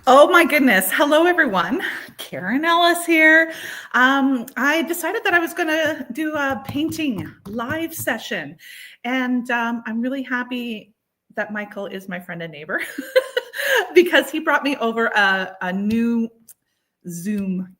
Oh my goodness. Hello, everyone. Karen Ellis here. I decided that I was going to do a painting live session. And I'm really happy that Michael is my friend and neighbor because he brought me over a new Zoom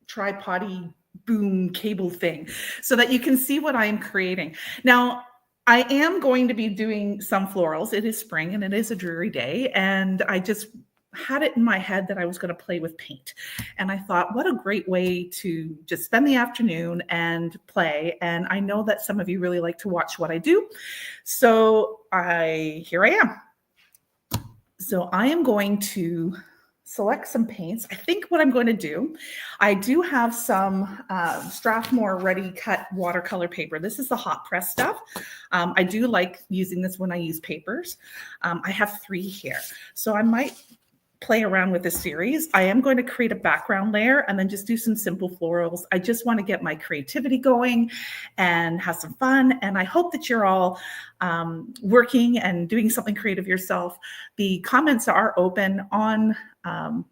tripody boom cable thing so that you can see what I am creating. Now, I am going to be doing some florals. It is spring and it is a dreary day. And I just had it in my head that I was going to play with paint. And I thought, what a great way to just spend the afternoon and play. And I know that some of you really like to watch what I do. So here I am. So I am going to select some paints. I think what I'm going to do, I do have some Strathmore ready cut watercolor paper. This is the hot press stuff. I do like using this when I use papers. I have 3 here. So I might play around with this series. I am going to create a background layer and then just do some simple florals. I just want to get my creativity going and have some fun. And I hope that you're all working and doing something creative yourself. The comments are open on on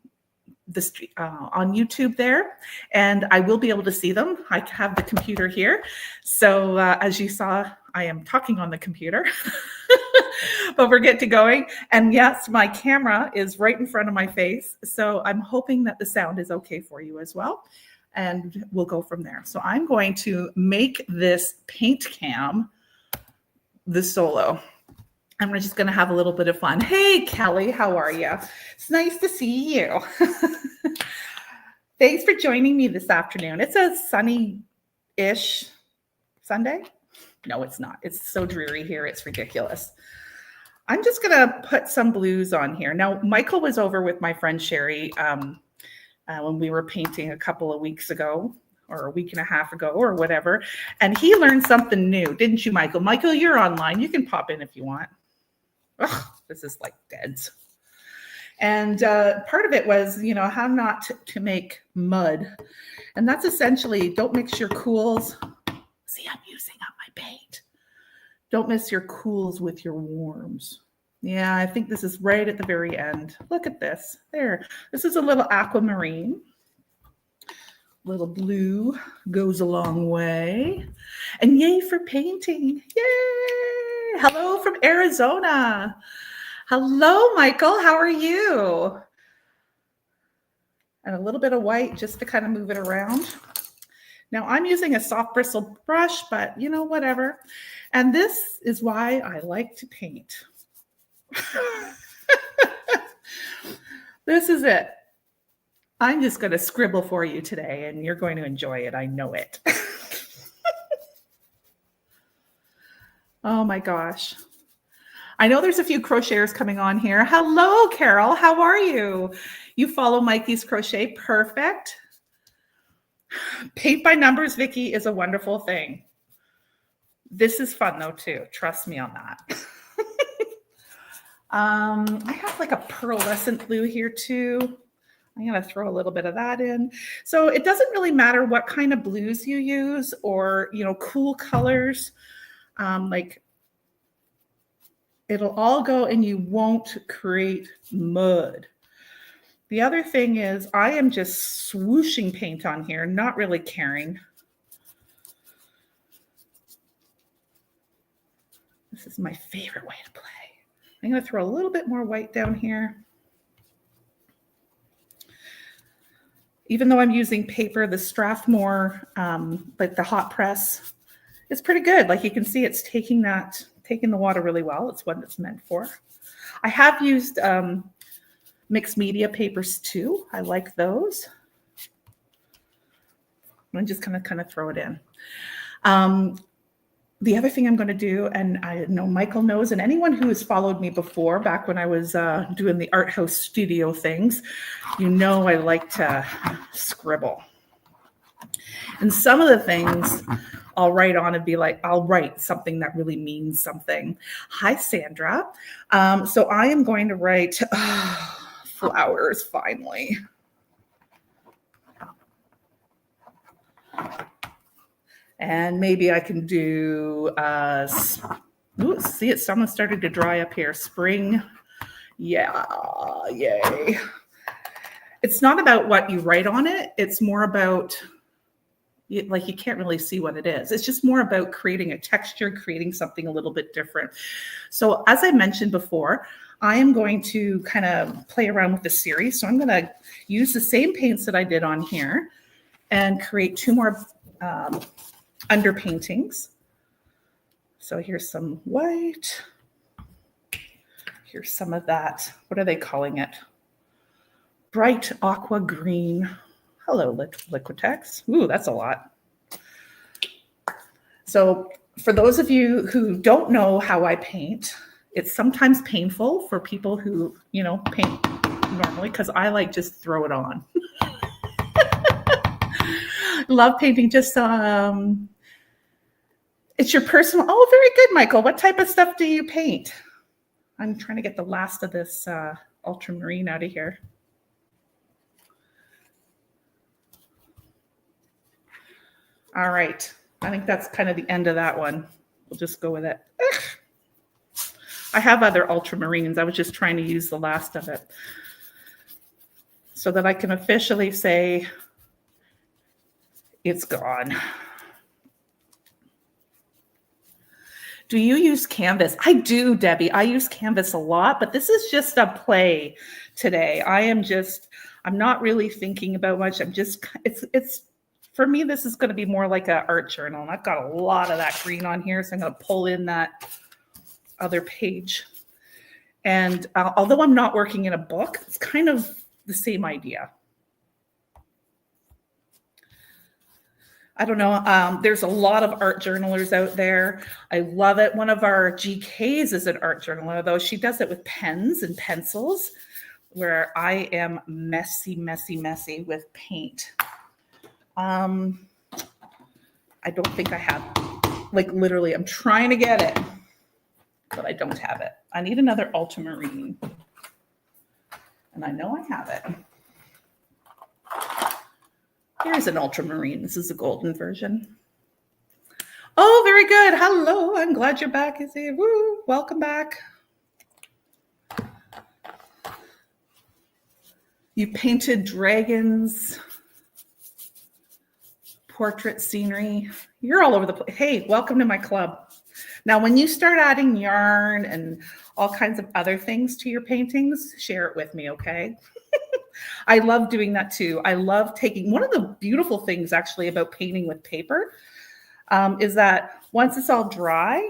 YouTube there, and I will be able to see them. I have the computer here. So as you saw, I am talking on the computer, but we're getting going. And yes, my camera is right in front of my face. So I'm hoping that the sound is okay for you as well. And we'll go from there. So I'm going to make this paint cam the solo. I'm just going to have a little bit of fun. Hey, Kelly, how are you? It's nice to see you. Thanks for joining me this afternoon. It's a sunny-ish Sunday. No, it's not. It's so dreary here. It's ridiculous. I'm just going to put some blues on here. Now, Michael was over with my friend Sherry when we were painting a couple of weeks ago, or a week and a half ago, or whatever. And he learned something new, didn't you, Michael? Michael, you're online. You can pop in if you want. Ugh, this is like deads. And part of it was, how not to make mud. And that's essentially, don't mix your cools. See, I'm using up my paint. Don't mix your cools with your warms. Yeah, I think this is right at the very end. Look at this. There. This is a little aquamarine. Little blue goes a long way. And yay for painting. Yay! Hello from Arizona. Hello, Michael. How are you? And a little bit of white just to kind of move it around. Now I'm using a soft bristle brush, but whatever. And this is why I like to paint. This is it. I'm just going to scribble for you today, and you're going to enjoy it. I know it. Oh my gosh. I know there's a few crocheters coming on here. Hello, Carol. How are you? You follow Mikey's Crochet. Perfect. Paint by numbers, Vicki, is a wonderful thing. This is fun, though, too. Trust me on that. I have like a pearlescent blue here, too. I'm going to throw a little bit of that in. So it doesn't really matter what kind of blues you use or, cool colors. Like it'll all go and you won't create mud. The other thing is I am just swooshing paint on here, not really caring. This is my favorite way to play. I'm going to throw a little bit more white down here. Even though I'm using paper, the Strathmore, like the hot press, it's pretty good. Like you can see, it's taking the water really well. It's what it's meant for. I have used mixed media papers too. I like those. I'm just gonna kind of throw it in. The other thing I'm going to do, and I know Michael knows, and anyone who has followed me before, back when I was doing the art house studio things, I like to scribble. And some of the things I'll write on and be like, I'll write something that really means something. Hi, Sandra. So I am going to write flowers, finally. And maybe I can do Ooh, see, it's almost started to dry up here. Spring. Yeah, yay. It's not about what you write on it. It's more about, like, you can't really see what it is. It's just more about creating a texture, creating something a little bit different. So as I mentioned before, I am going to kind of play around with the series. So I'm going to use the same paints that I did on here and create 2 more underpaintings. So here's some white. Here's some of that. What are they calling it? Bright aqua green. Hello, Liquitex. Ooh, that's a lot. So for those of you who don't know how I paint, it's sometimes painful for people who, you know, paint normally, because I like just throw it on. Love painting. Just it's your personal. Oh, very good, Michael. What type of stuff do you paint? I'm trying to get the last of this ultramarine out of here. All right. I think that's kind of the end of that one. We'll just go with it. I have other ultramarines. I was just trying to use the last of it so that I can officially say it's gone. Do you use Canvas? I do, Debbie. I use Canvas a lot, but this is just a play today. I'm not really thinking about much. It's for me, this is going to be more like an art journal. And I've got a lot of that green on here, so I'm going to pull in that other page. And although I'm not working in a book, it's kind of the same idea. I don't know. There's a lot of art journalers out there. I love it. One of our GKs is an art journaler, though. She does it with pens and pencils, where I am messy with paint. I don't think I have, like, literally, I'm trying to get it, but I don't have it. I need another ultramarine. And I know I have it. Here's an ultramarine. This is a golden version. Oh, very good. Hello. I'm glad you're back, Izzy. Woo. Welcome back. You painted dragons, portrait scenery. You're all over the place. Hey, welcome to my club. Now, when you start adding yarn and all kinds of other things to your paintings, share it with me, okay? I love doing that too. I love taking, one of the beautiful things actually about painting with paper is that once it's all dry,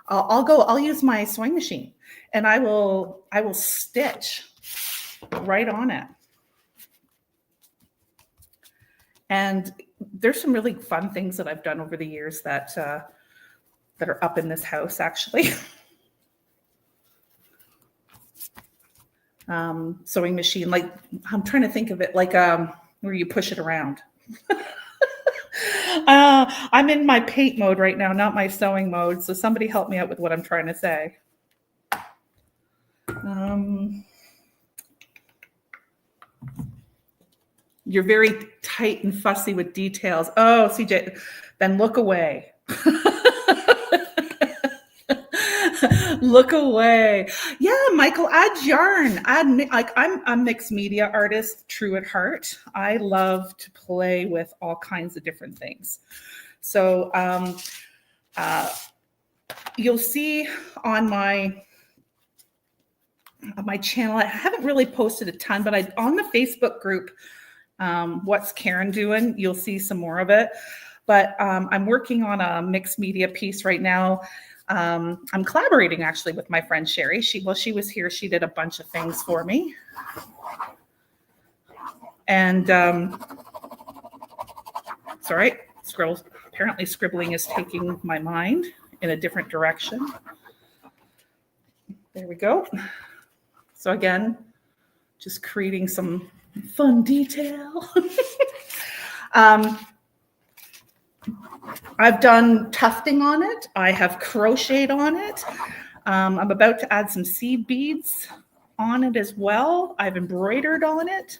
I'll use my sewing machine and I will stitch right on it. And there's some really fun things that I've done over the years that are up in this house, actually. Sewing machine, like, I'm trying to think of it, like where you push it around. I'm in my paint mode right now, not my sewing mode. So somebody help me out with what I'm trying to say. You're very tight and fussy with details. Oh, CJ, then look away. Look away. Yeah, Michael, add yarn. Like, I'm a mixed media artist, true at heart. I love to play with all kinds of different things. So you'll see on my channel, I haven't really posted a ton, but on the Facebook group, What's Karen Doing? You'll see some more of it. But I'm working on a mixed media piece right now. I'm collaborating actually with my friend Sherry. While she was here, she did a bunch of things for me. And it's all right. Apparently scribbling is taking my mind in a different direction. There we go. So again, just creating some fun detail. I've done tufting on it. I have crocheted on it. I'm about to add some seed beads on it as well. I've embroidered on it.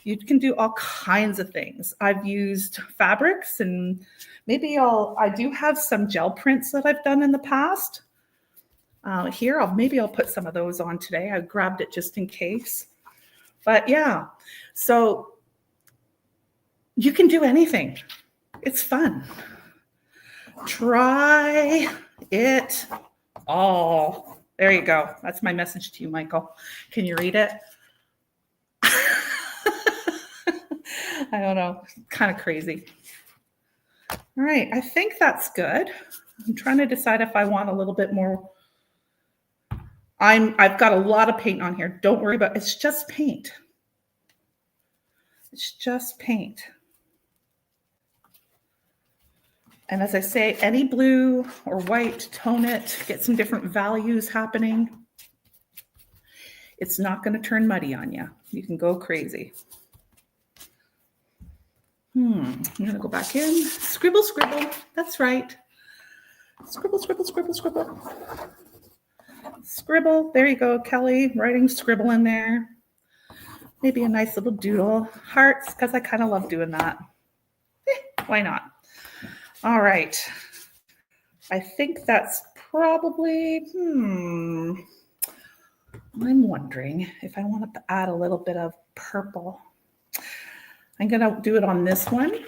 You can do all kinds of things. I've used fabrics, and maybe I do have some gel prints that I've done in the past. Here, maybe I'll put some of those on today. I grabbed it just in case. But yeah, so you can do anything. It's fun. Try it all. There you go. That's my message to you, Michael. Can you read it? I don't know. Kind of crazy. All right. I think that's good. I'm trying to decide if I want a little bit more. I've got a lot of paint on here. Don't worry about it. It's just paint. It's just paint. And as I say, any blue or white, tone it, get some different values happening. It's not going to turn muddy on you. You can go crazy. I'm going to go back in. Scribble, scribble. That's right. Scribble, scribble, scribble, scribble. Scribble. There you go, Kelly. Writing scribble in there. Maybe a nice little doodle. Hearts, because I kind of love doing that. Why not? All right. I think that's probably, I'm wondering if I want to add a little bit of purple. I'm going to do it on this one.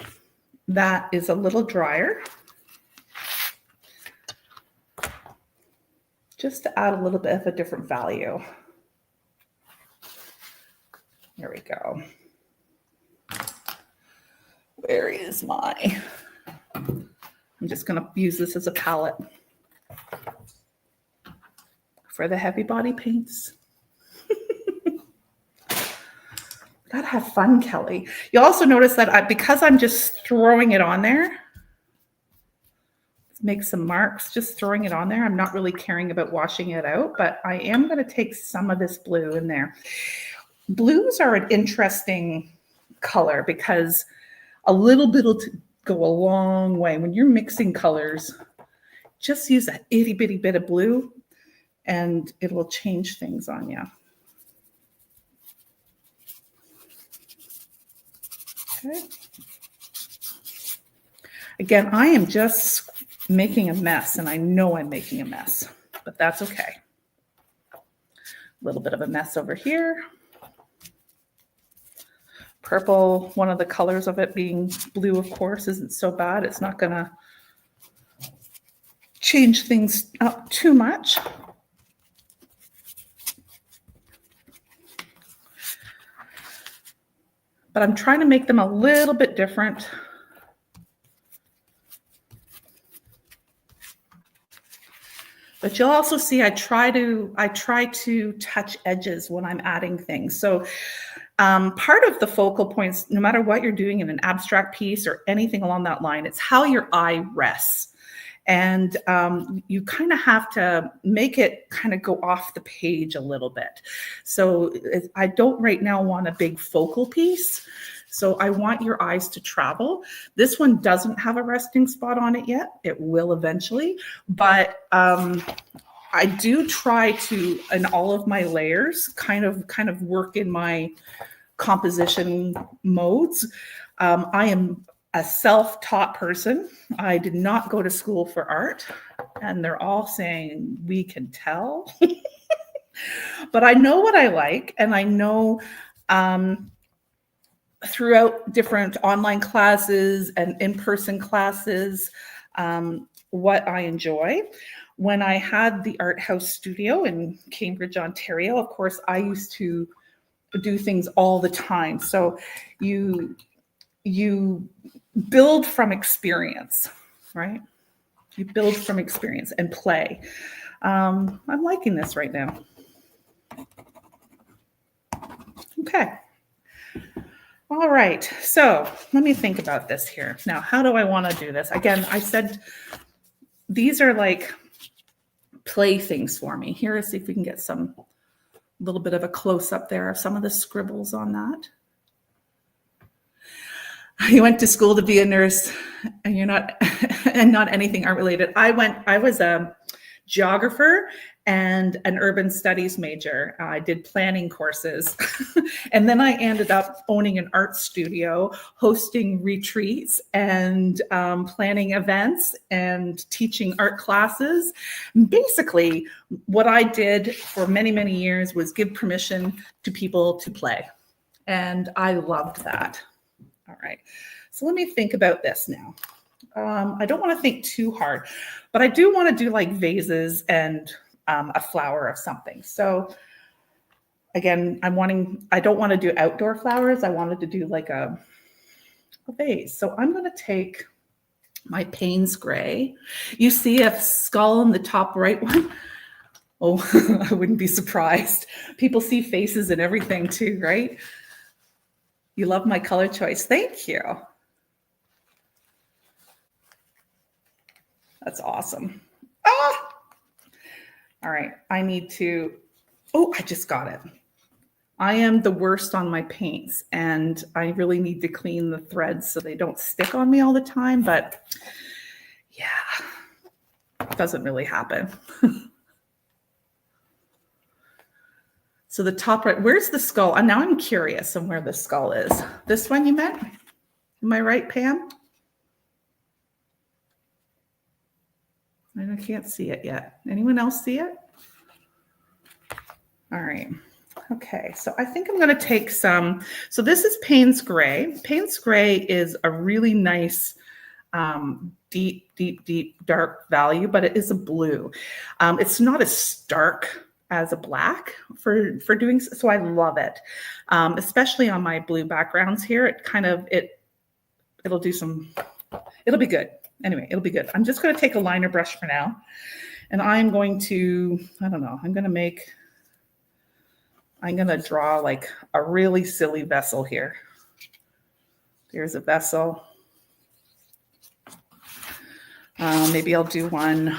That is a little drier. Just to add a little bit of a different value. There we go. Where is my... I'm just going to use this as a palette for the heavy body paints. Gotta have fun, Kelly. You'll also notice that because I'm just throwing it on there, make some marks, just throwing it on there. I'm not really caring about washing it out, but I am going to take some of this blue in there. Blues are an interesting color because a little bit will go a long way. When you're mixing colors, just use that itty bitty bit of blue and it will change things on you. Okay. Again, I am just making a mess, and I know I'm making a mess, but that's okay. A little bit of a mess over here. Purple, one of the colors of it being blue, of course, isn't so bad. It's not going to change things up too much. But I'm trying to make them a little bit different. But you'll also see I try to touch edges when I'm adding things. So part of the focal points, no matter what you're doing in an abstract piece or anything along that line, it's how your eye rests. And you kind of have to make it kind of go off the page a little bit. So I don't right now want a big focal piece. So I want your eyes to travel. This one doesn't have a resting spot on it yet. It will eventually. But I do try to, in all of my layers, kind of work in my composition modes. I am a self-taught person. I did not go to school for art, and they're all saying we can tell. But I know what I like, and I know throughout different online classes and in-person classes what I enjoy. When I had the art house studio in Cambridge, Ontario, of course, I used to do things all the time. So you build from experience, right? You build from experience and play. I'm liking this right now. Okay. All right. So let me think about this here. Now, how do I want to do this? Again, I said these are like play things for me. Here, let's see if we can get some little bit of a close up there of some of the scribbles on that. You went to school to be a nurse, and you're not, and not anything art related. I was a geographer and an urban studies major. I did planning courses. And then I ended up owning an art studio, hosting retreats and planning events and teaching art classes. Basically, what I did for many, many years was give permission to people to play. And I loved that. All right. So let me think about this now. I don't want to think too hard, but I do want to do like vases and a flower of something. So again, I don't want to do outdoor flowers. I wanted to do like a vase. So I'm going to take my Payne's Gray. You see a skull in the top right one? Oh, I wouldn't be surprised. People see faces and everything too, right? You love my color choice. Thank you. That's awesome. Ah! All right, I need to, oh, I just got it. I am the worst on my paints, and I really need to clean the threads so they don't stick on me all the time, but yeah, it doesn't really happen. So the top right, where's the skull? And now I'm curious on where the skull is. This one you meant? Am I right, Pam? I can't see it yet. Anyone else see it? All right. Okay, so I think I'm going to take some. So this is Payne's Gray. Payne's Gray is a really nice, deep, dark value, but it is a blue. It's not as stark as a black for doing so. I love it, especially on my blue backgrounds here. It'll do some. It'll be good. Anyway, it'll be good. I'm just going to take a liner brush for now, and I'm going to, I don't know, I'm going to draw like a really silly vessel here. There's a vessel. Maybe I'll do one.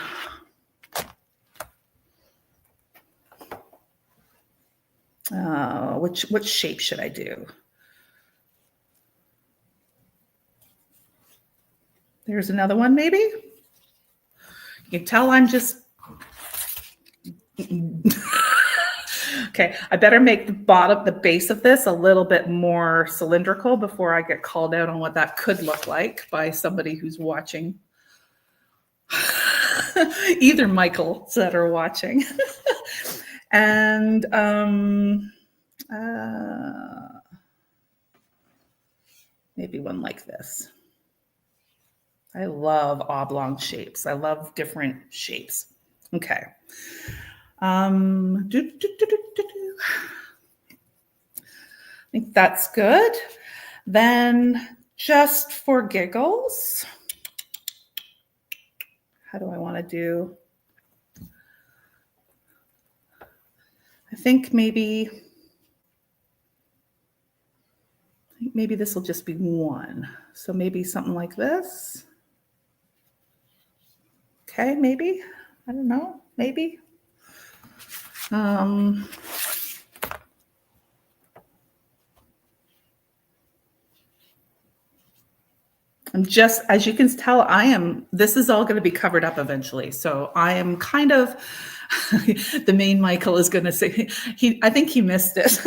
What shape should I do? There's another one, maybe. You can tell I'm just. Okay, I better make the base of this a little bit more cylindrical before I get called out on what that could look like by somebody who's watching. Either Michaels that are watching. And maybe one like this. I love oblong shapes. I love different shapes. Okay. I think that's good. Then just for giggles, how do I want to do? I think maybe this will just be one. So maybe something like this. Okay, maybe. I don't know. Maybe. I'm just, as you can tell, this is all going to be covered up eventually. So I am kind of, the main Michael is going to say, I think he missed it.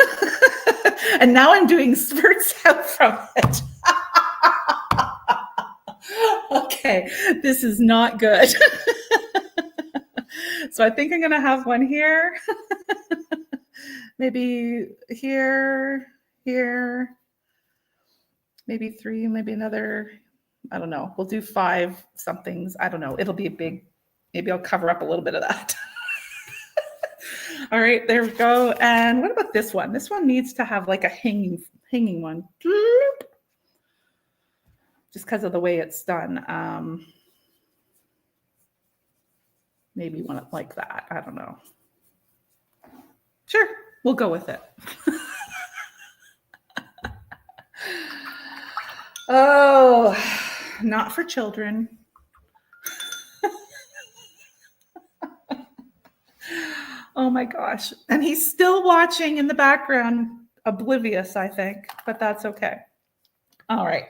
And now I'm doing spurts out from it. Okay, this is not good. So I think I'm going to have one here. Maybe here, maybe 3, maybe another, I don't know. We'll do 5 somethings. I don't know. It'll be a big, maybe I'll cover up a little bit of that. All right, there we go. And what about this one? This one needs to have like a hanging one. Just because of the way it's done. Maybe one like that. I don't know. Sure, we'll go with it. Oh, not for children. Oh my gosh. And he's still watching in the background, oblivious, I think, but that's okay. All right.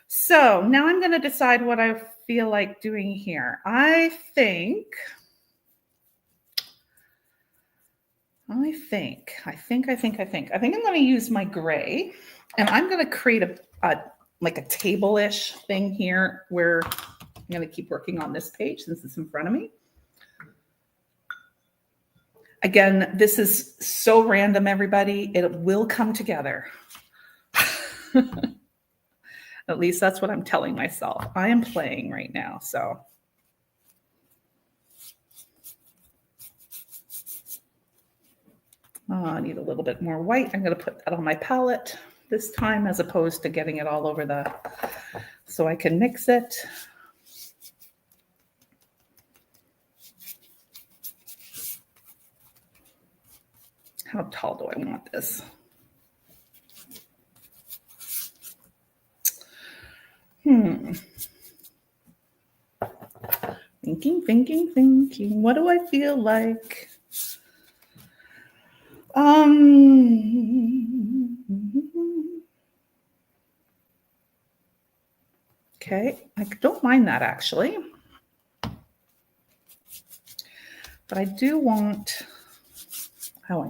So now I'm going to decide what I feel like doing here. I think I think I'm going to use my gray, and I'm going to create a like a table-ish thing here where I'm going to keep working on this page since it's in front of me. Again, this is so random, everybody. It will come together. At least that's what I'm telling myself. I am playing right now, so. Oh, I need a little bit more white. I'm going to put that on my palette this time as opposed to getting it all over the, so I can mix it. How tall do I want this? Thinking. What do I feel like? Okay, I don't mind that actually. But I do want, oh, I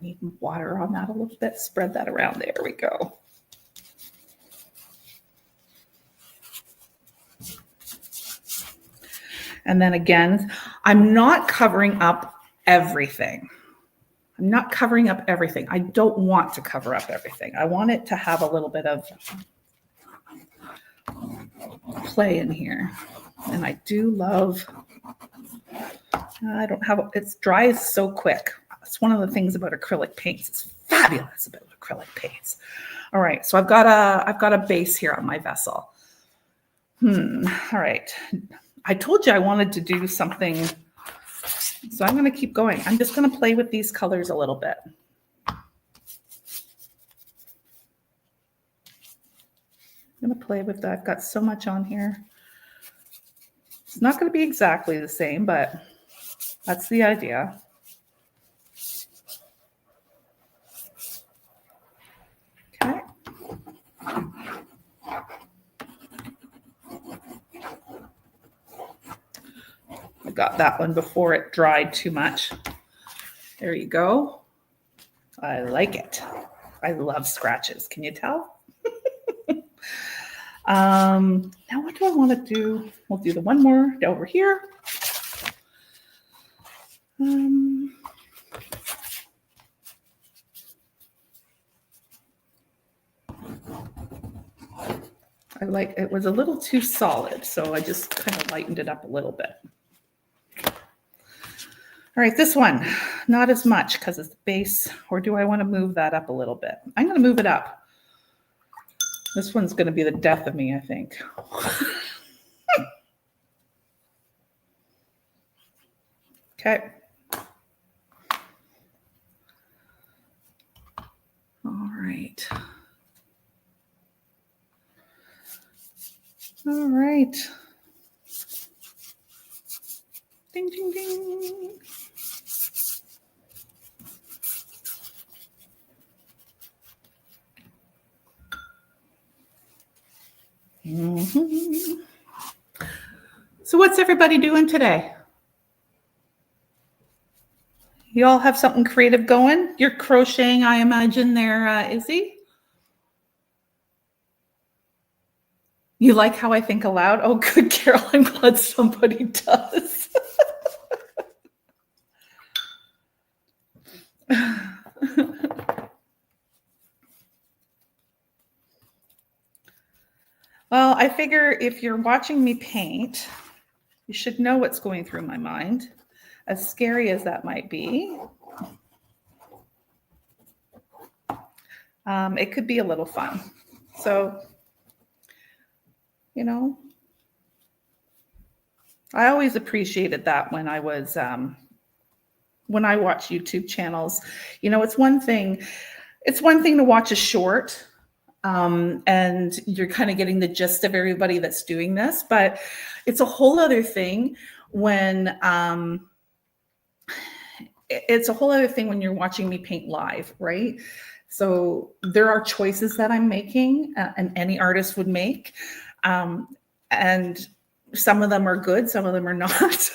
need water on that a little bit. Spread that around. There we go. And then again, I'm not covering up everything. I don't want to cover up everything. I want it to have a little bit of play in here. And I do love, I don't have, it's dries so quick. That's one of the things about acrylic paints. It's fabulous about acrylic paints. All right, so I've got a base here on my vessel. All right. I told you I wanted to do something, so I'm going to keep going. I'm just going to play with these colors a little bit. I'm going to play with that. I've got so much on here. It's not going to be exactly the same, but that's the idea. Okay. I got that one before it dried too much. There you go. I like it. I love scratches. Can you tell? Now what do I want to do? We'll do the one more over here. I like, it was a little too solid, so I just kind of lightened it up a little bit. All right, this one, not as much because it's the base, or do I want to move that up a little bit? I'm going to move it up. This one's going to be the death of me, I think. Okay. All right. All right. Ding, ding, ding. So what's everybody doing today? You all have something creative going? You're crocheting, I imagine there, Izzy? You like how I think aloud? Oh, good, Carol. I'm glad somebody does. Well, I figure if you're watching me paint, you should know what's going through my mind, as scary as that might be. It could be a little fun. So, you know, I always appreciated that when I was, when I watch YouTube channels. You know, it's one thing to watch a short, and you're kind of getting the gist of everybody that's doing this, but it's a whole other thing when you're watching me paint live, right? So there are choices that I'm making, and any artist would make, and some of them are good, some of them are not,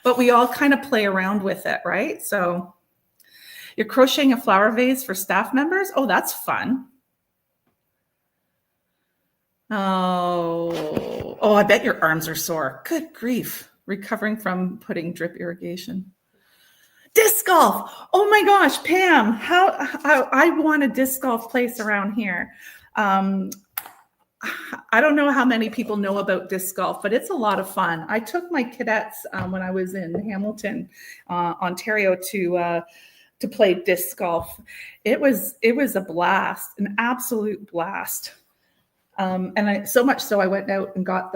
but we all kind of play around with it, right? So You're crocheting a flower vase for staff members? Oh, that's fun. Oh, I bet your arms are sore. Good grief. Recovering from putting drip irrigation. Disc golf. Oh my gosh, Pam, how I want a disc golf place around here. I don't know how many people know about disc golf, but it's a lot of fun. I took my cadets when I was in Hamilton, Ontario, to play disc golf. It was a blast, an absolute blast. And so much so I went out and got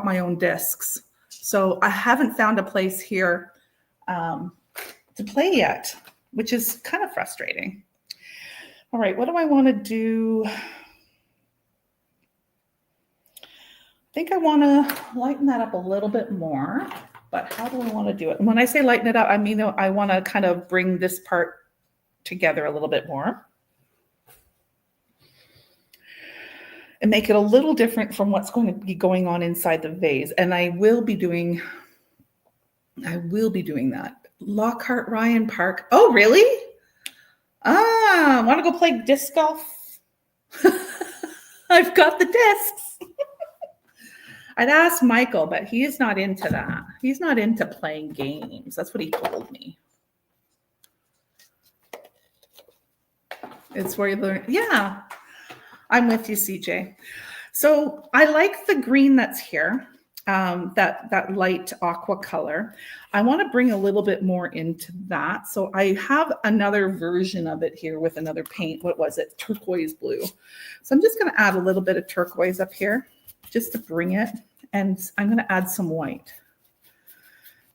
my own discs. So I haven't found a place here to play yet, which is kind of frustrating. All right, what do I want to do? I think I want to lighten that up a little bit more, but how do I want to do it? And when I say lighten it up, I mean I want to kind of bring this part together a little bit more and make it a little different from what's going to be going on inside the vase. And I will be doing that. Lockhart Ryan Park. Oh, really? Want to go play disc golf? I've got the discs. I'd ask Michael, but he is not into that. He's not into playing games. That's what he told me. It's where you learn. Yeah, I'm with you, CJ. So I like the green that's here, that light aqua color. I want to bring a little bit more into that. So I have another version of it here with another paint. What was it? Turquoise blue. So I'm just going to add a little bit of turquoise up here, just to bring it, and I'm going to add some white.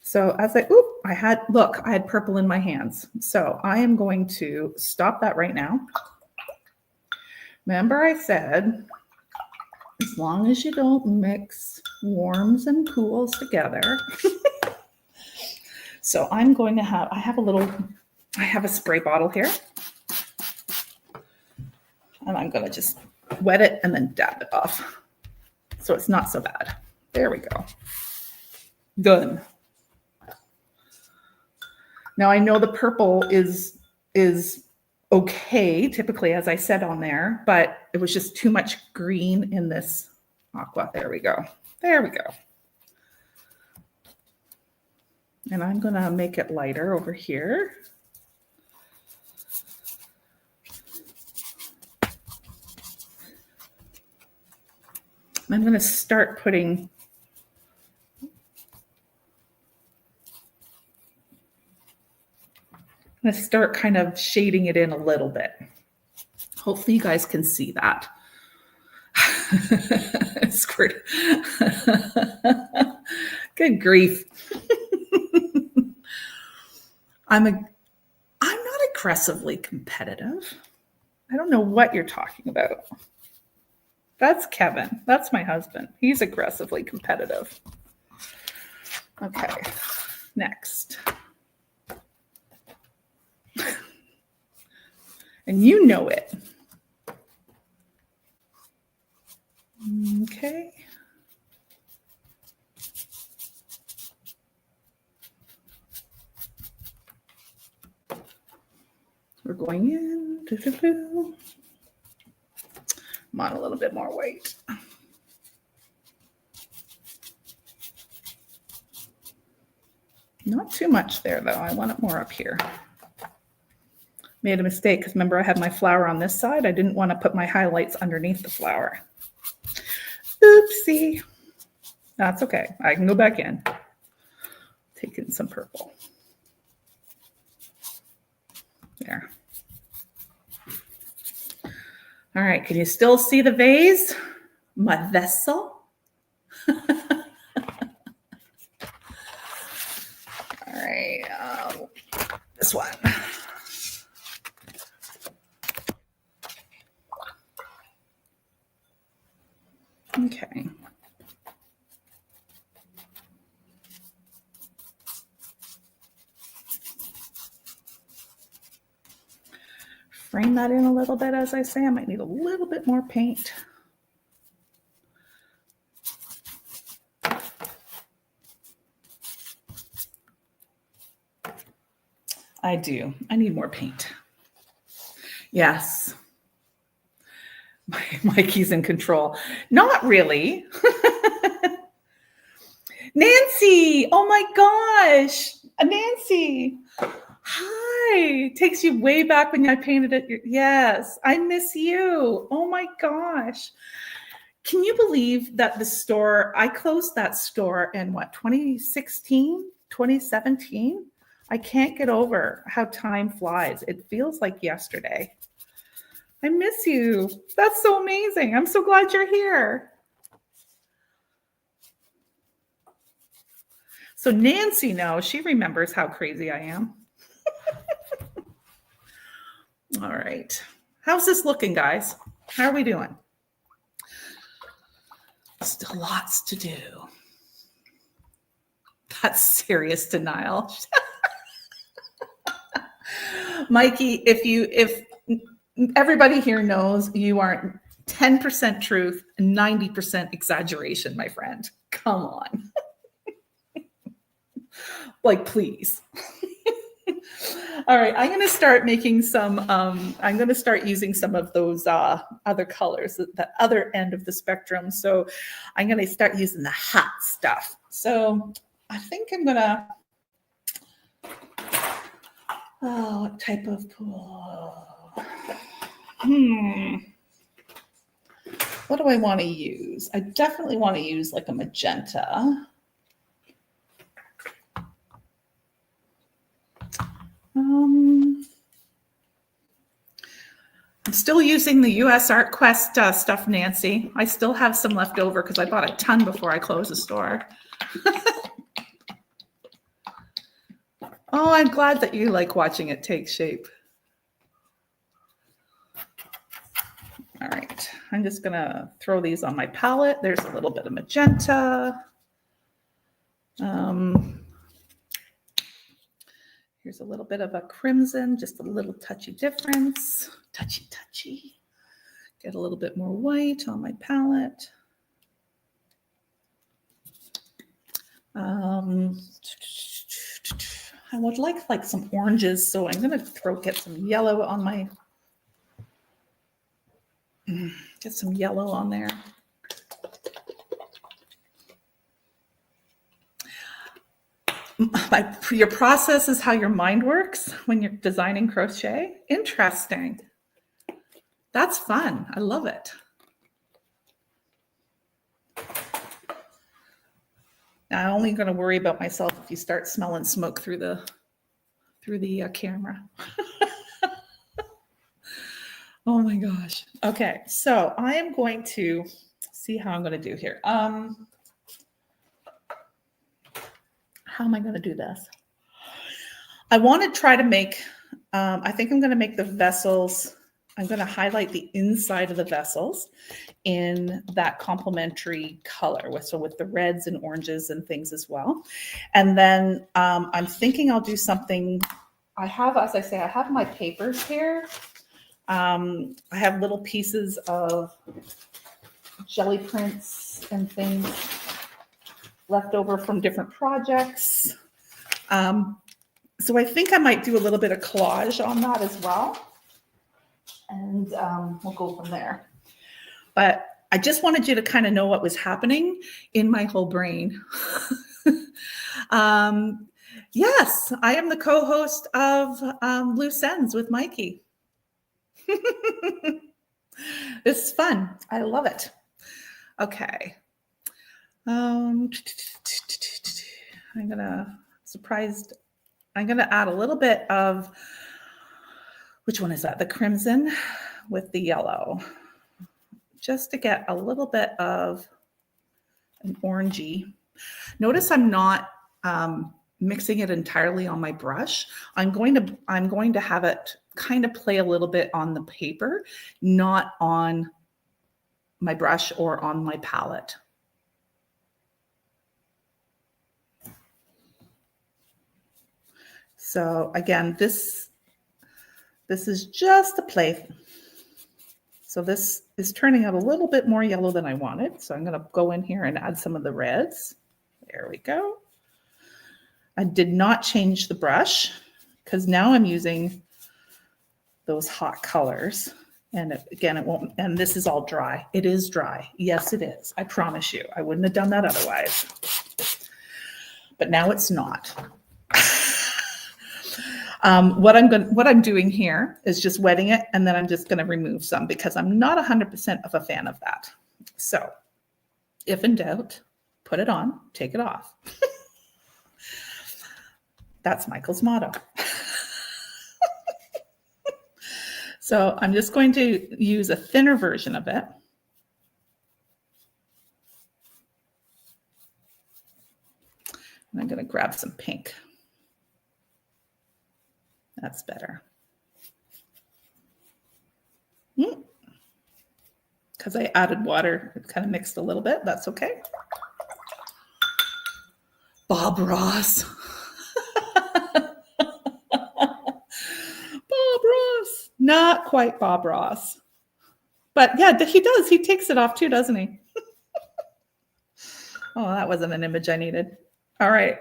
So as I had purple in my hands. So I am going to stop that right now. Remember I said, as long as you don't mix warms and cools together. So I'm going to I have a spray bottle here. And I'm going to just wet it and then dab it off. So it's not so bad. There we go. Done. Now I know the purple is okay, typically, as I said on there, but it was just too much green in this aqua. There we go. There we go. And I'm going to make it lighter over here. I'm going to start putting kind of shading it in a little bit. Hopefully you guys can see that. Squirt. Good grief. I'm not aggressively competitive. I don't know what you're talking about. That's Kevin. That's my husband. He's aggressively competitive. Okay, next. And you know it. Okay. We're going in. I'm on a little bit more weight. Not too much there, though. I want it more up here. Made a mistake because remember I had my flower on this side. I didn't want to put my highlights underneath the flower. Oopsie. That's okay. I can go back in. Take in some purple. There. All right. Can you still see the vase? My vessel. All right. This one. Okay. Frame that in a little bit, as I say. I might need a little bit more paint. I do. I need more paint. Yes. Mikey's in control. Not really. Nancy, oh my gosh. Nancy. Hi. Takes you way back when I painted it. Yes, I miss you. Oh my gosh. Can you believe that the store, I closed that store in what, 2016, 2017? I can't get over how time flies. It feels like yesterday. I miss you. That's so amazing. I'm so glad you're here. So Nancy knows, she remembers how crazy I am. All right. How's this looking, guys? How are we doing? Still lots to do. That's serious denial. Mikey, if everybody here knows you aren't 10% truth, 90% exaggeration, my friend. Come on. Like, please. All right, I'm going to start making some, I'm going to start using some of those other colors, the other end of the spectrum. So I'm going to start using the hot stuff. So I think I'm going to, what type of pool? What do I want to use? I definitely want to use like a magenta. I'm still using the US Art Quest stuff, Nancy. I still have some left over because I bought a ton before I closed the store. Oh, I'm glad that you like watching it take shape. All right, I'm just gonna throw these on my palette. There's a little bit of magenta. Here's a little bit of a crimson, just a little touchy difference. Touchy. Get a little bit more white on my palette. I would like some oranges, so I'm gonna get some yellow on my, get some yellow on there. Your process is how your mind works when you're designing crochet. Interesting. That's fun. I love it. Now, I'm only going to worry about myself if you start smelling smoke through the camera. Oh my gosh. Okay, so I am going to see how I'm going to do here. How am I going to do this? I want to try to make, I think I'm going to make the vessels, I'm going to highlight the inside of the vessels in that complementary color with the reds and oranges and things as well. And then I'm thinking I'll do something. I have, as I say, I have my papers here. I have little pieces of jelly prints and things left over from different projects. So I think I might do a little bit of collage on that as well. And we'll go from there. But I just wanted you to kind of know what was happening in my whole brain. Yes, I am the co-host of Loose Ends with Mikey. This is fun. I love it. Okay. I'm gonna add a little bit of, which one is that? The crimson with the yellow, just to get a little bit of an orangey. Notice I'm not mixing it entirely on my brush. I'm going to have it kind of play a little bit on the paper, not on my brush or on my palette. So again, this is just a play. So this is turning out a little bit more yellow than I wanted. So I'm going to go in here and add some of the reds. There we go. I did not change the brush because now I'm using those hot colors. And again, it won't, and this is all dry. It is dry. Yes, it is. I promise you. I wouldn't have done that otherwise. But now it's not. What I'm doing here is just wetting it, and then I'm just going to remove some because I'm not 100% of a fan of that. So if in doubt, put it on, take it off. That's Michael's motto. So I'm just going to use a thinner version of it. And I'm going to grab some pink. That's better. Because I added water, it kind of mixed a little bit. That's okay. Bob Ross. Bob Ross. Not quite Bob Ross. But yeah, he does. He takes it off too, doesn't he? Oh, that wasn't an image I needed. All right.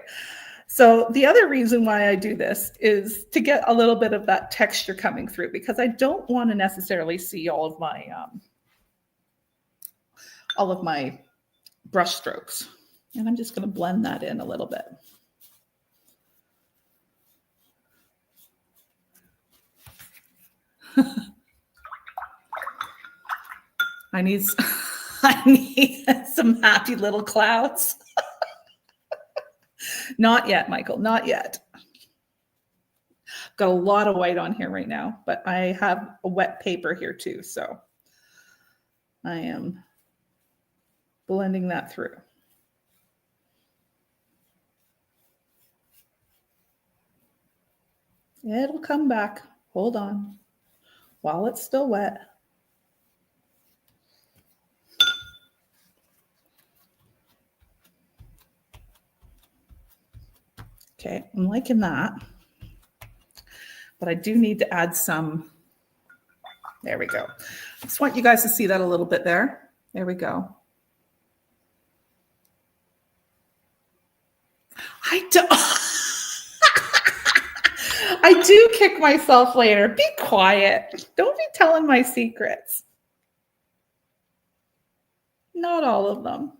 So the other reason why I do this is to get a little bit of that texture coming through, because I don't want to necessarily see all of my brush strokes. And I'm just going to blend that in a little bit. I need some happy little clouds. Not yet, Michael, not yet. Got a lot of white on here right now, but I have a wet paper here too, so I am blending that through. It'll come back. Hold on. While it's still wet. Okay, I'm liking that. But I do need to add some. There we go. I just want you guys to see that a little bit there. There we go. I do kick myself later. Be quiet. Don't be telling my secrets. Not all of them.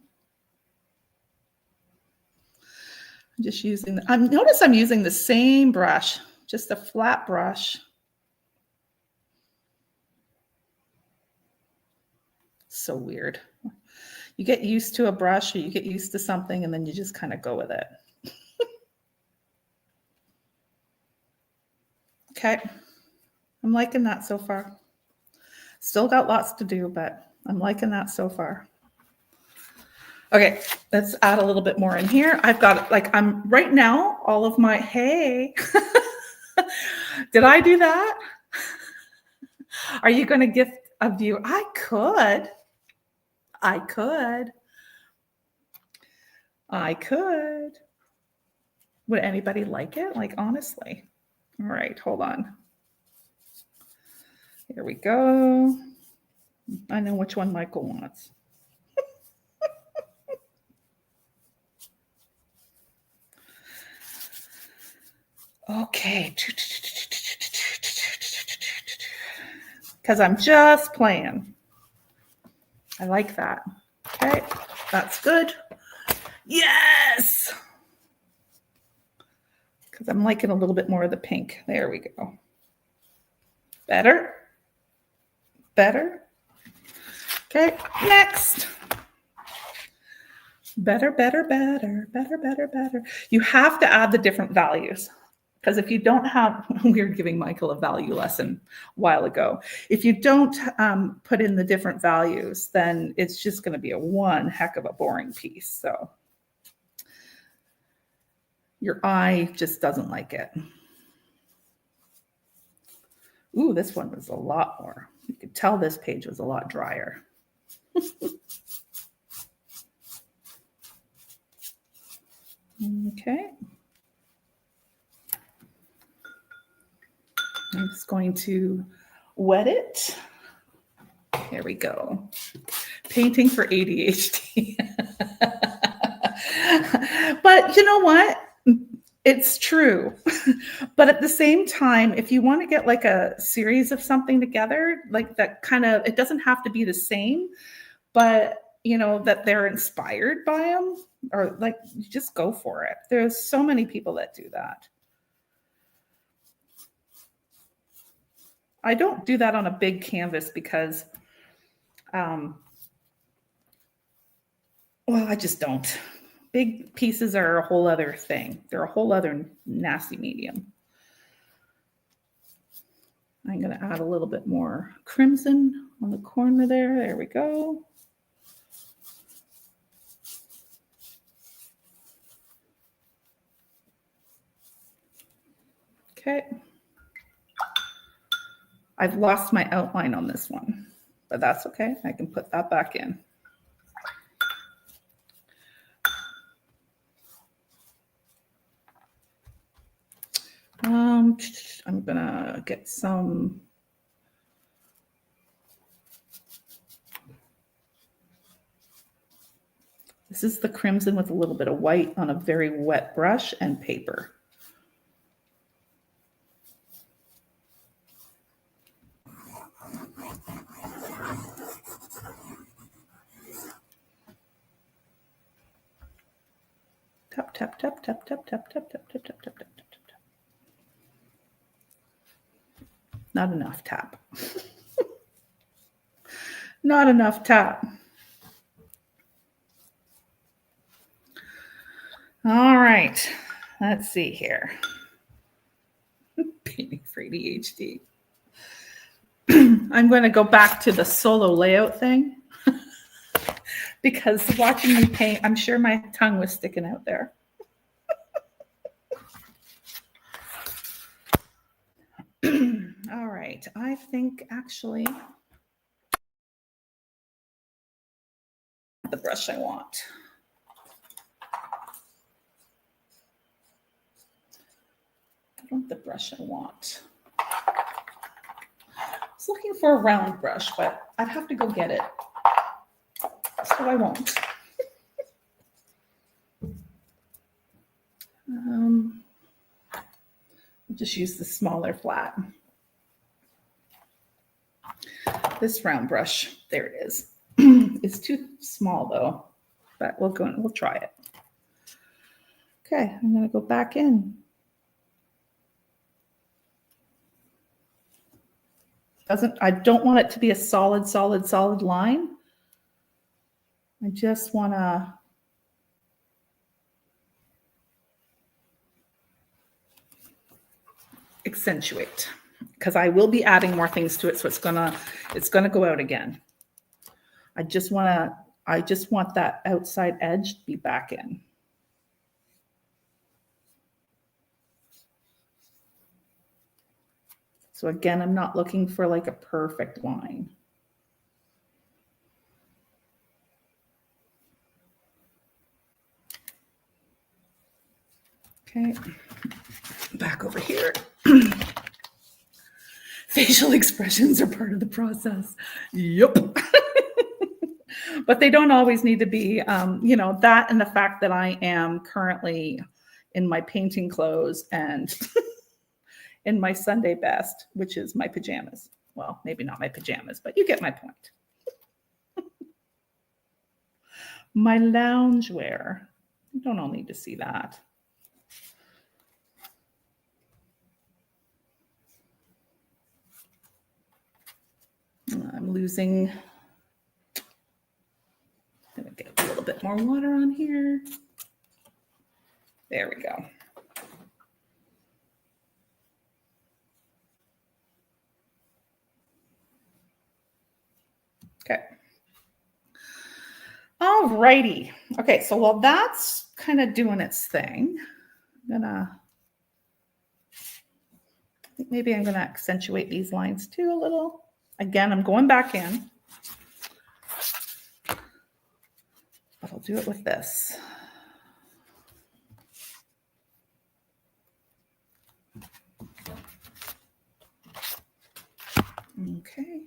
I'm just using, notice I'm using the same brush, just a flat brush. So weird. You get used to a brush, or you get used to something, and then you just kind of go with it. Okay, I'm liking that so far. Still got lots to do, but I'm liking that so far. Okay, let's add a little bit more in here. I've got, like, I'm right now, all of my, hey, did I do that? Are you going to gift a view? I could. Would anybody like it? Like, honestly. All right, hold on. Here we go. I know which one Michael wants. Okay. Because I'm just playing. I like that. Okay, that's good. Yes! Because I'm liking a little bit more of the pink. There we go. Better. Better. Okay, next. Better, better, better, better, better, better. You have to add the different values. Because if you don't have, we were giving Michael a value lesson a while ago. If you don't put in the different values, then it's just going to be one heck of a boring piece. So your eye just doesn't like it. Ooh, this one was a lot more. You could tell this page was a lot drier. Okay. I'm just going to wet it. There we go. Painting for ADHD. But you know what? It's true. But at the same time, if you want to get like a series of something together, like that kind of, it doesn't have to be the same, but you know, that they're inspired by them, or like you just go for it. There's so many people that do that. I don't do that on a big canvas because, um, well, I just don't. Big pieces are a whole other thing. They're a whole other nasty medium. I'm going to add a little bit more crimson on the corner there. There we go. Okay. I've lost my outline on this one, but that's okay. I can put that back in. I'm gonna get some. This is the crimson with a little bit of white on a very wet brush and paper. Tap, tap, tap, tap, tap, tap, tap, tap, tap, tap, tap, tap, tap, tap. Not enough tap. Not enough tap. All right, let's see here. Painting for ADHD. I'm going to go back to the solo layout thing because watching me paint, I'm sure my tongue was sticking out there. All right, I think actually the brush I want. I don't the brush I want. I was looking for a round brush, but I'd have to go get it. So I won't. I'll just use the smaller flat. This round brush, there it is. It's too small though, but we'll go and we'll try it. Okay, I'm gonna go back in. I don't want it to be a solid line. I just want to accentuate because I will be adding more things to it, so it's gonna go out again. I just want that outside edge to be back in. So again, I'm not looking for like a perfect line. Okay, back over here. Facial expressions are part of the process. Yep. But they don't always need to be, you know, that and the fact that I am currently in my painting clothes and in my Sunday best, which is my pajamas. Well, maybe not my pajamas, but you get my point. My loungewear. You don't all need to see that. I'm losing. I'm going to get a little bit more water on here. There we go. Okay. All righty. Okay, so while that's kind of doing its thing, I think maybe I'm gonna accentuate these lines too a little. Again, I'm going back in, but I'll do it with this. Okay.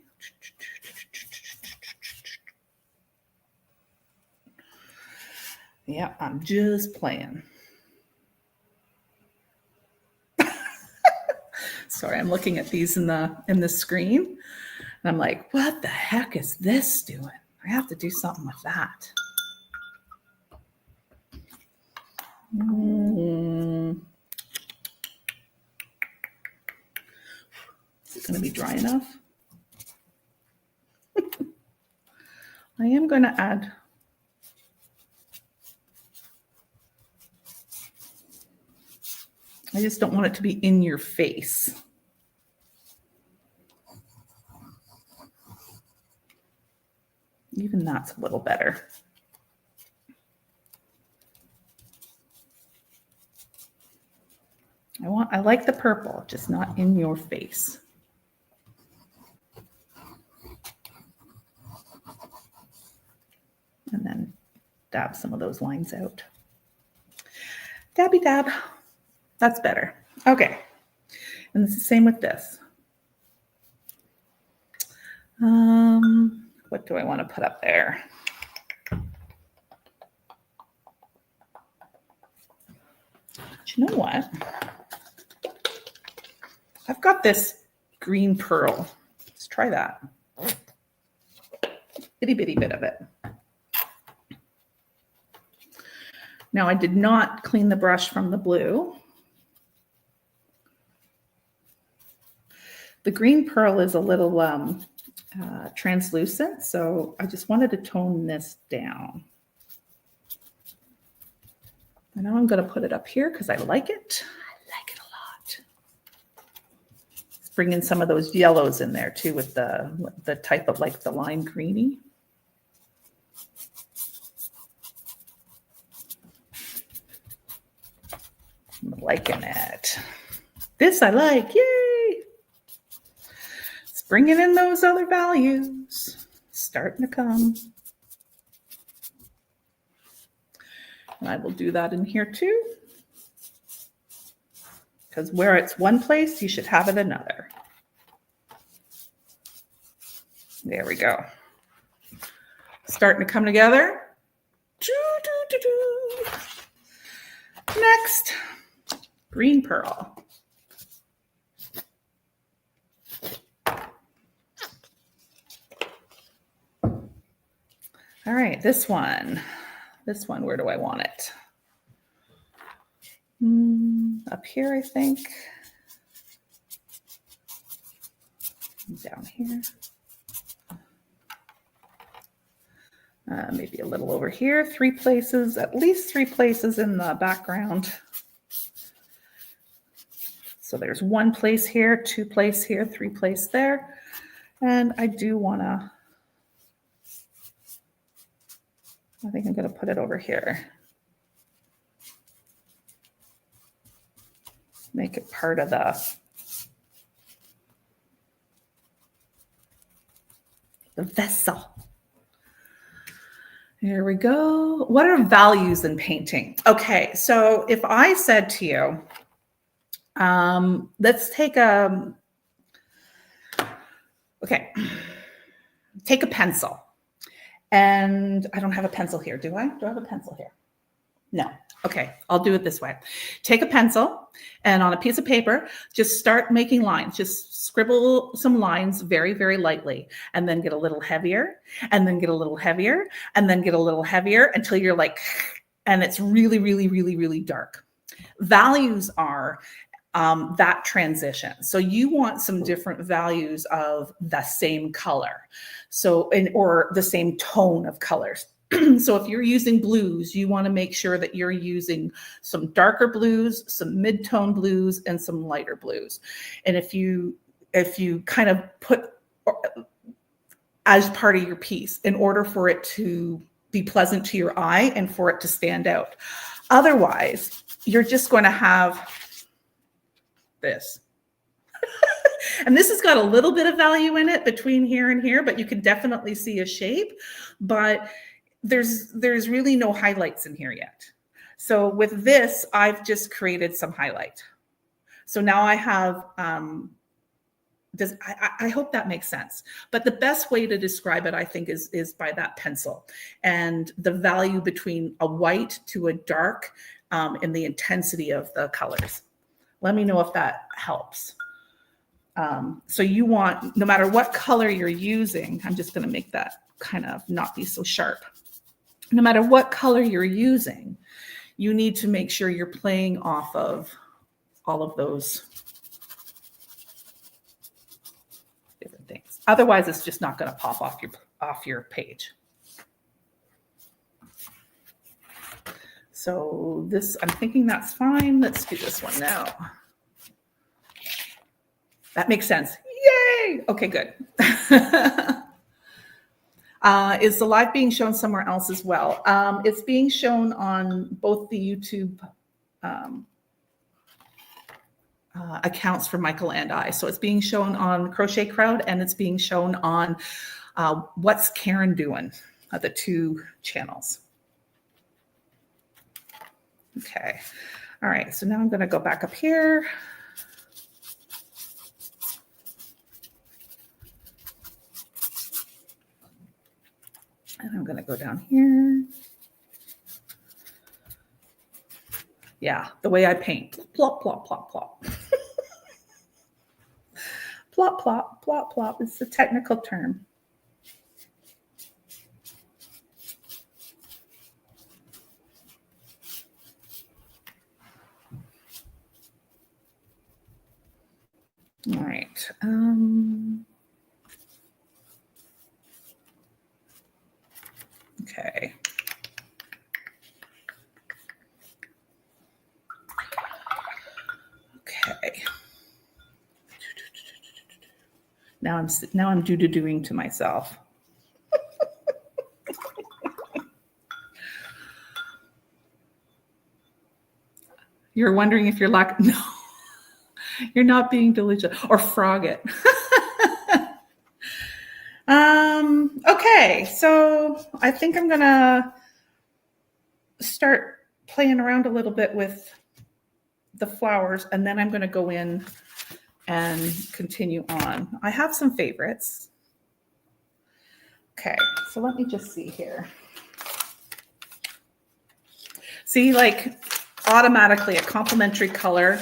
Yeah, I'm just playing. Sorry, I'm looking at these in the screen, and I'm like, what the heck is this doing? I have to do something with that. Is it going to be dry enough? I am going to add I just don't want it to be in your face. Even that's a little better. I like the purple, just not in your face. And then dab some of those lines out. Dabby dab. That's better. Okay. And it's the same with this. What do I want to put up there? Do you know what? I've got this green pearl. Let's try that. Itty bitty bit of it. Now I did not clean the brush from the blue. The green pearl is a little translucent, so I just wanted to tone this down. And now I'm going to put it up here because I like it. I like it a lot. Let's bring in some of those yellows in there too with the type of like the lime greeny. I'm liking it. This I like. Yay! It's bringing in those other values. Starting to come. And I will do that in here too. Because where it's one place, you should have it another. There we go. Starting to come together. Next, green pearl. All right, this one, where do I want it? Up here, I think. Down here. Maybe a little over here. 3 places, at least 3 places in the background. So there's 1 place here, 2 place here, 3 place there. And I do want to, I think I'm going to put it over here. Make it part of the vessel. Here we go. What are values in painting? Okay, so if I said to you, let's take take a pencil. And I don't have a pencil here, do I? Do I have a pencil here? No. Okay, I'll do it this way. Take a pencil and on a piece of paper, just start making lines. Just scribble some lines very, very lightly and then get a little heavier and then get a little heavier and then get a little heavier until you're like, and it's really, really, really, really dark. Values are that transition. So you want some different values of the same color. So, or the same tone of colors. So if you're using blues, you want to make sure that you're using some darker blues, some mid-tone blues, and some lighter blues. And if you kind of put as part of your piece in order for it to be pleasant to your eye and for it to stand out. Otherwise, you're just going to have this. And this has got a little bit of value in it between here and here, but you can definitely see a shape. But there's really no highlights in here yet. So with this, I've just created some highlight. So now I have, I hope that makes sense. But the best way to describe it, I think, is by that pencil and the value between a white to a dark and the intensity of the colors. Let me know if that helps. So you want, no matter what color you're using, I'm just going to make that kind of not be so sharp. No matter what color you're using, you need to make sure you're playing off of all of those different things. Otherwise, it's just not going to pop off your page. So this, I'm thinking that's fine. Let's do this one now. That makes sense. Yay! Okay, good. Is the live being shown somewhere else as well? It's being shown on both the YouTube accounts for Michael and I. So it's being shown on Crochet Crowd and it's being shown on What's Karen Doing, the 2 channels. Okay. All right. So now I'm going to go back up here. And I'm going to go down here. Yeah, the way I paint. Plop, plop, plop, plop. Plop, plop, plop, plop. It's a technical term. All right. Okay. Okay. Now I'm doing to myself. You're wondering if you're like, no, you're not being diligent, or frog it. Okay, so I think I'm gonna start playing around a little bit with the flowers, and then I'm gonna go in and continue on. I have some favorites. Okay, so let me just see here. See, like automatically a complementary color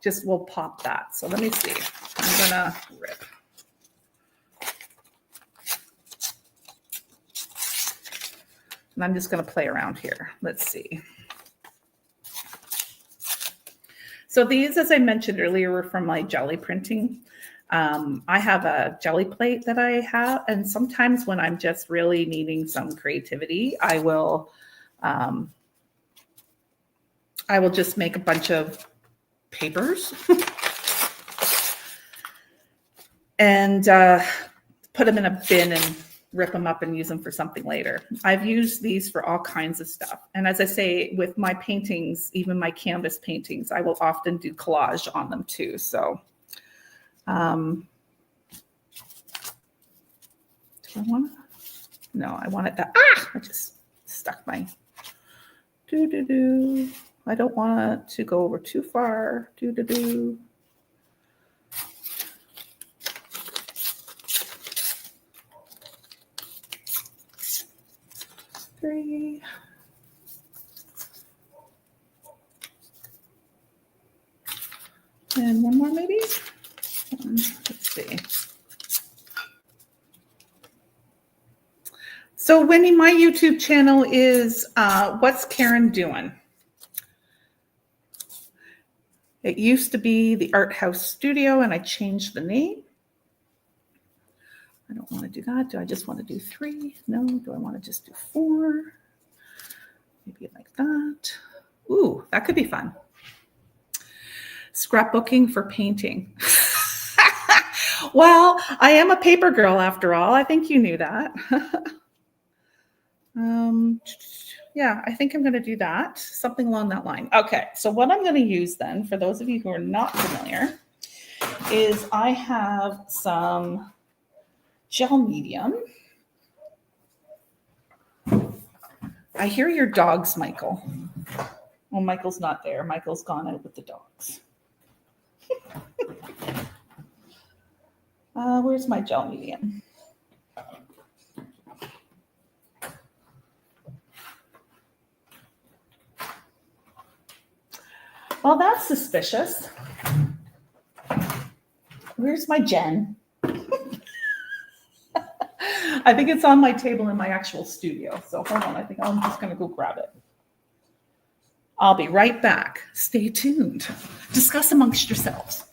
just will pop that. So let me see. I'm gonna rip. And I'm just gonna play around here. Let's see. So these, as I mentioned earlier, were from my jelly printing. I have a jelly plate that I have, and sometimes when I'm just really needing some creativity, I will just make a bunch of papers and put them in a bin and rip them up and use them for something later. I've used these for all kinds of stuff. And as I say, with my paintings, even my canvas paintings, I will often do collage on them too. So do I want to? No, I want it that, I just stuck my I don't want it to go over too far. 3. And one more maybe. Let's see. So Wendy, my YouTube channel is What's Karen Doing? It used to be the Art House Studio, and I changed the name. I don't want to do that. Do I just want to do 3? No. Do I want to just do 4? Maybe like that. Ooh, that could be fun. Scrapbooking for painting. Well, I am a paper girl after all. I think you knew that. Yeah, I think I'm going to do that. Something along that line. Okay, so what I'm going to use then, for those of you who are not familiar, is I have some gel medium. I hear your dogs, Michael. Well, Michael's not there. Michael's gone out with the dogs. Where's my gel medium? Well, that's suspicious. Where's my Jen? I think it's on my table in my actual studio. So hold on, I think I'm just going to go grab it. I'll be right back. Stay tuned. Discuss amongst yourselves.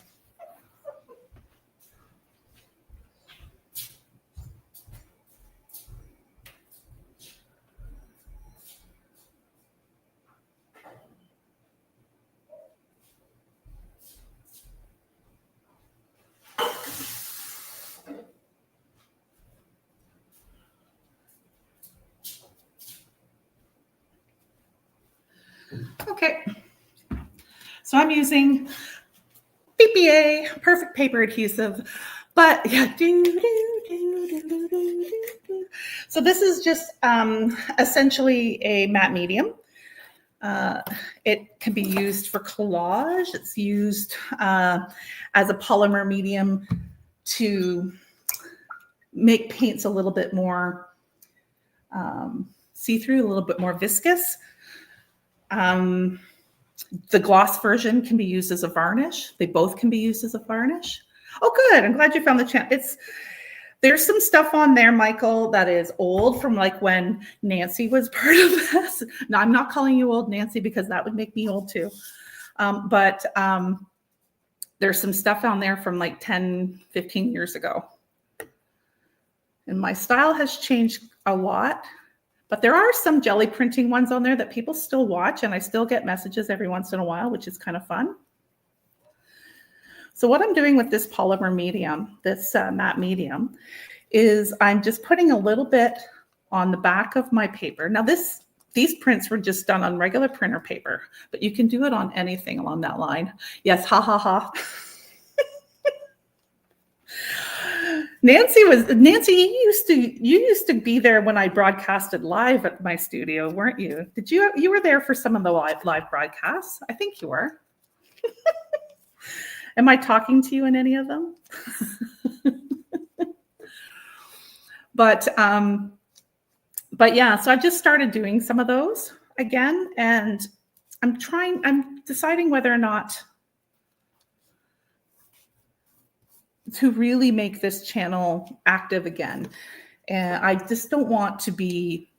Okay, so I'm using PPA, perfect paper adhesive, but yeah, so this is just essentially a matte medium. It can be used for collage. It's used as a polymer medium to make paints a little bit more see-through, a little bit more viscous. The gloss version can be used as a varnish. They both can be used as a varnish. Oh, good. I'm glad you found the channel. There's some stuff on there, Michael, that is old from like when Nancy was part of this. No, I'm not calling you old, Nancy, because that would make me old too. But there's some stuff on there from like 10, 15 years ago. And my style has changed a lot. But there are some jelly printing ones on there that people still watch, and I still get messages every once in a while, which is kind of fun. So what I'm doing with this polymer medium, this matte medium, is I'm just putting a little bit on the back of my paper. Now these prints were just done on regular printer paper, but you can do it on anything along that line. Yes, ha ha ha. Nancy, you used to be there when I broadcasted live at my studio, weren't you? You were there for some of the live broadcasts? I think you were. Am I talking to you in any of them? But yeah, so I've just started doing some of those again, and I'm deciding whether or not to really make this channel active again. And I just don't want to be,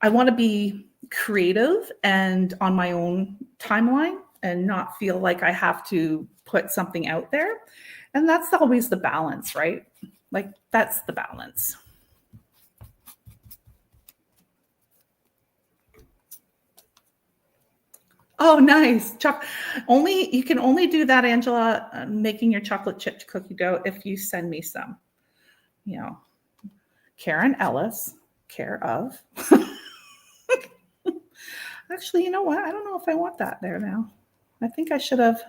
I want to be creative and on my own timeline and not feel like I have to put something out there. And that's always the balance, right? Like that's the balance. Oh, nice. You can only do that, Angela, making your chocolate chip cookie dough if you send me some. You know, Karen Ellis, care of. Actually, you know what? I don't know if I want that there now. I think I should have.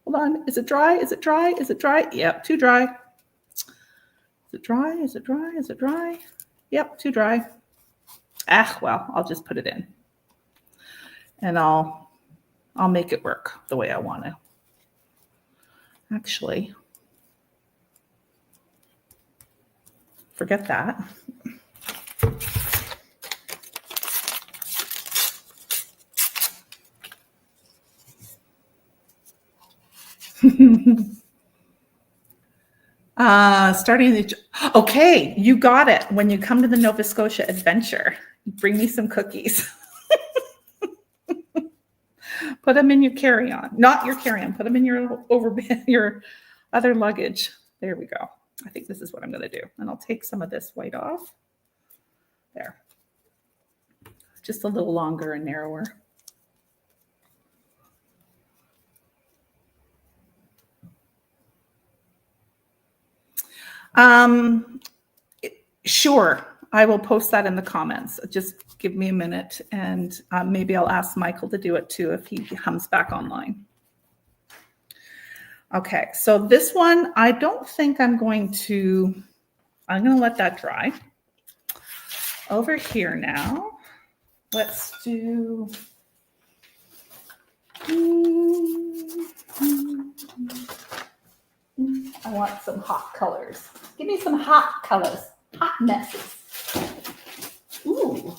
Hold on. Is it dry? Is it dry? Is it dry? Yep, too dry. Is it dry? Is it dry? Is it dry? Yep, too dry. Well, I'll just put it in. And I'll make it work the way I want to. Actually, forget that. Okay, you got it. When you come to the Nova Scotia adventure, bring me some cookies. Put them in your carry-on, not your carry-on. Put them in your your other luggage. There we go. I think this is what I'm going to do. And I'll take some of this white off. There. Just a little longer and narrower. Sure. I will post that in the comments. Just give me a minute, and maybe I'll ask Michael to do it too if he comes back online. Okay, so this one, I don't think I'm going to let that dry. Over here now, let's do, I want some hot colors. Give me some hot colors, hot messes. Ooh,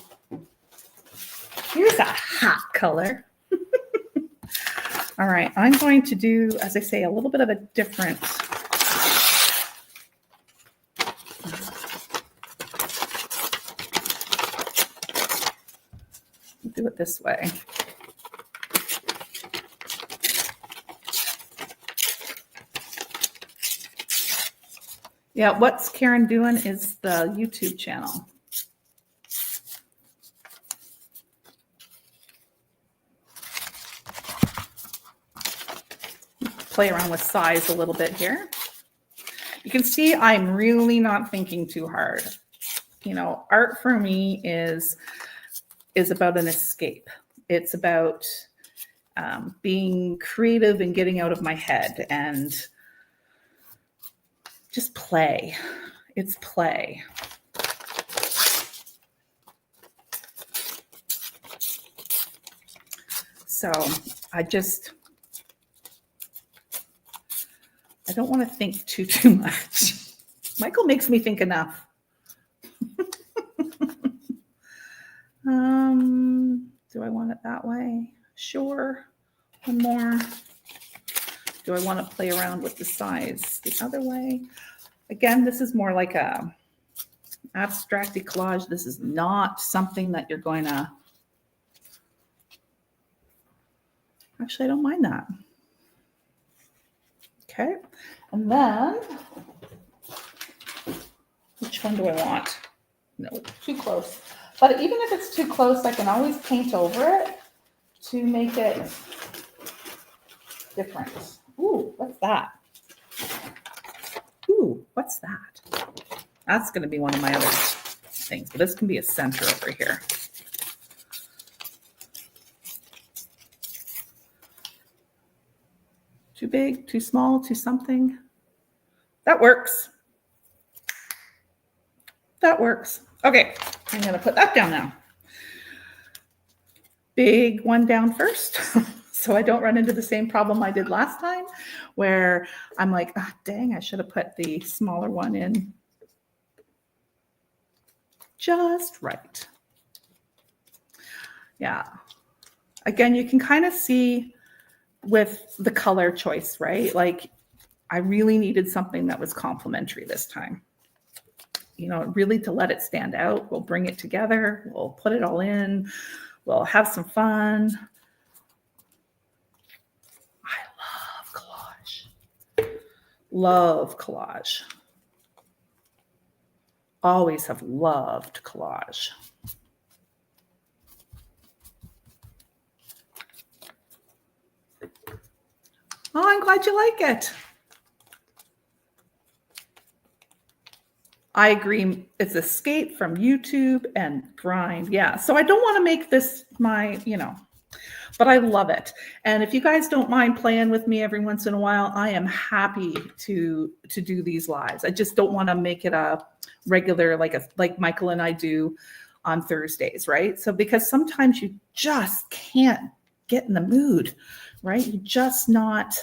here's a hot color. All All right, I'm going to do, as I say, a little bit of a different. Do it this way. Yeah, what's Karen doing is the YouTube channel. Play around with size a little bit here. You can see I'm really not thinking too hard. You know, art for me is about an escape. It's about being creative and getting out of my head and just play. It's play. So I don't want to think too much. Michael makes me think enough. Do I want it that way? Sure. One more. Do I want to play around with the size the other way? Again, this is more like a abstracty collage. This is not something that you're going to. Actually, I don't mind that. Okay. And then, which one do I want? No, too close. But even if it's too close, I can always paint over it to make it different. Ooh, what's that? Ooh, what's that? That's going to be one of my other things. But this can be a center over here. Too big, too small, too something. That works. That works. Okay, I'm going to put that down now. Big one down first. So I don't run into the same problem I did last time where I'm like, oh, dang, I should have put the smaller one in just right. Yeah. Again, you can kind of see with the color choice, right? Like I really needed something that was complementary this time. You know, really to let it stand out. We'll bring it together. We'll put it all in. We'll have some fun. I love collage. Love collage. Always have loved collage. Oh, I'm glad you like it. I agree. It's escape from YouTube and grind. Yeah. So I don't want to make this my, but I love it. And if you guys don't mind playing with me every once in a while, I am happy to do these lives. I just don't want to make it a regular, like Michael and I do on Thursdays, right? So because sometimes you just can't get in the mood, right? It's just not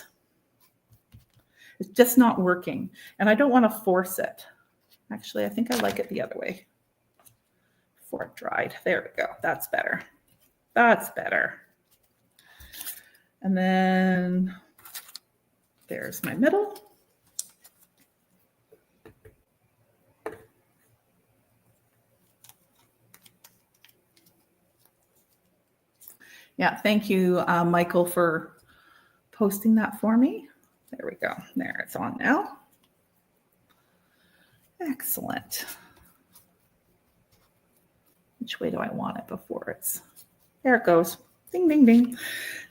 working. And I don't want to force it. Actually, I think I like it the other way. Before it dried. There we go. That's better. That's better. And then there's my middle. Yeah, thank you, Michael, for posting that for me. There we go. There, it's on now. Excellent. Which way do I want it before it's, there it goes. Ding, ding, ding.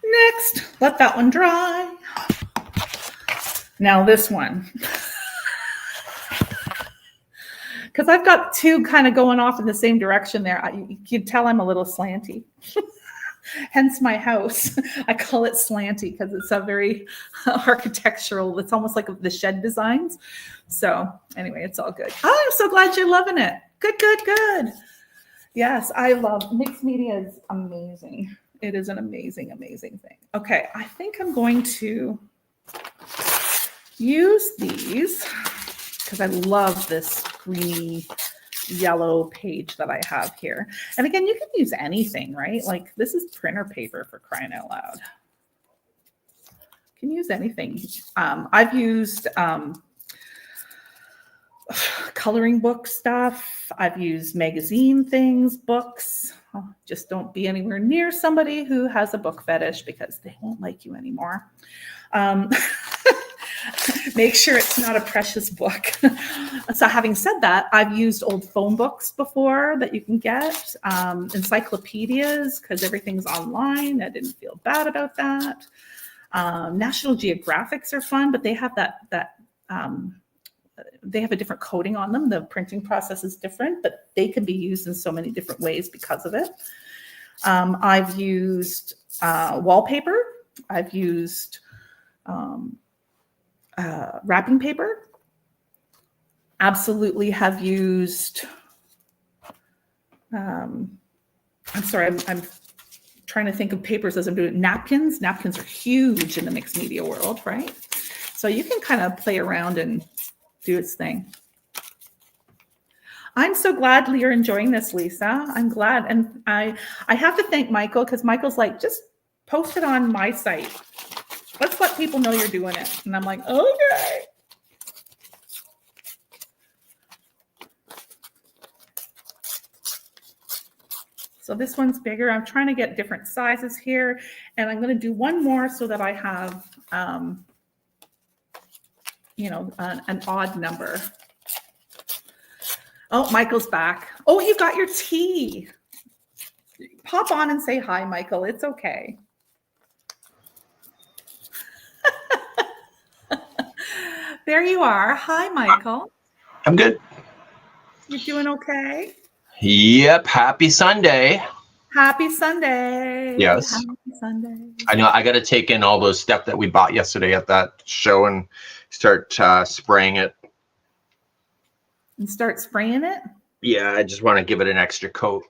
Next, let that one dry. Now this one. Because I've got two kind of going off in the same direction there. You can tell I'm a little slanty. Hence my house. I call it slanty because it's a very architectural, it's almost like the shed designs. So anyway, it's all good. Oh, I'm so glad you're loving it. Good, good, good. Yes, I love mixed media is amazing. It is an amazing, amazing thing. Okay, I think I'm going to use these because I love this greeny yellow page that I have here. And again, you can use anything, right? Like this is printer paper for crying out loud. can use anything. I've used coloring book stuff. I've used magazine things, books. Oh, just don't be anywhere near somebody who has a book fetish because they won't like you anymore. Make sure it's not a precious book. So having said that, I've used old phone books before that you can get, encyclopedias, because everything's online. I didn't feel bad about that. National Geographics are fun, but they have they have a different coating on them. The printing process is different, but they can be used in so many different ways because of it. I've used wallpaper. I've used wrapping paper. Absolutely have used, I'm sorry, I'm trying to think of papers as I'm doing napkins. Napkins are huge in the mixed media world, right? So you can kind of play around and do its thing. I'm so glad you're enjoying this, Lisa. I'm glad. And I have to thank Michael, because Michael's like, just post it on my site. Let's let people know you're doing it. And I'm like, okay. So this one's bigger. I'm trying to get different sizes here. And I'm going to do one more so that I have, an odd number. Oh, Michael's back. Oh, you got your tea. Pop on and say hi, Michael. It's okay. There you are. Hi, Michael. I'm good. You doing okay? Yep. Happy Sunday. Happy Sunday. Yes. Happy Sunday. I know I got to take in all those stuff that we bought yesterday at that show and start spraying it. And start spraying it? Yeah, I just want to give it an extra coat.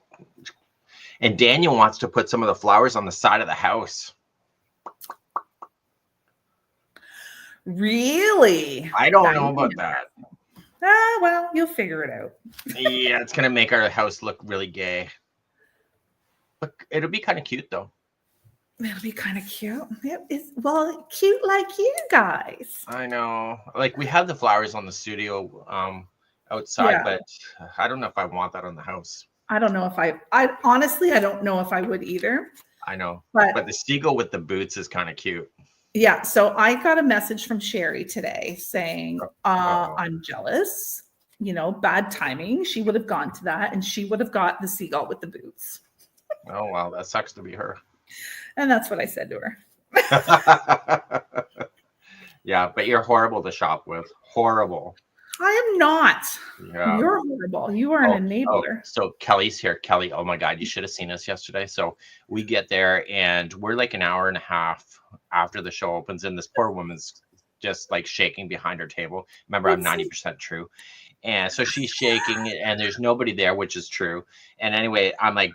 And Daniel wants to put some of the flowers on the side of the house. Really? I don't know about that. Well, you'll figure it out. Yeah, it's going to make our house look really gay. But it'll be kind of cute, though. It'll be kind of cute. Well, cute like you guys. I know. Like, we have the flowers on the studio outside, but I don't know if I want that on the house. I don't know if I honestly, I don't know if I would either. I know. But the seagull with the boots is kind of cute. Yeah. So I got a message from Sherry today saying, I'm jealous, bad timing. She would have gone to that and she would have got the seagull with the boots. Oh, wow. That sucks to be her. And that's what I said to her. Yeah, but you're horrible to shop with. Horrible. I am not. Yeah. You're horrible. You are an enabler. So Kelly's here. Kelly, oh my God, you should have seen us yesterday. So we get there and we're like an hour and a half after the show opens, and this poor woman's just like shaking behind her table. Remember, I'm 90% true. And so she's shaking and there's nobody there, which is true. And anyway, I'm like,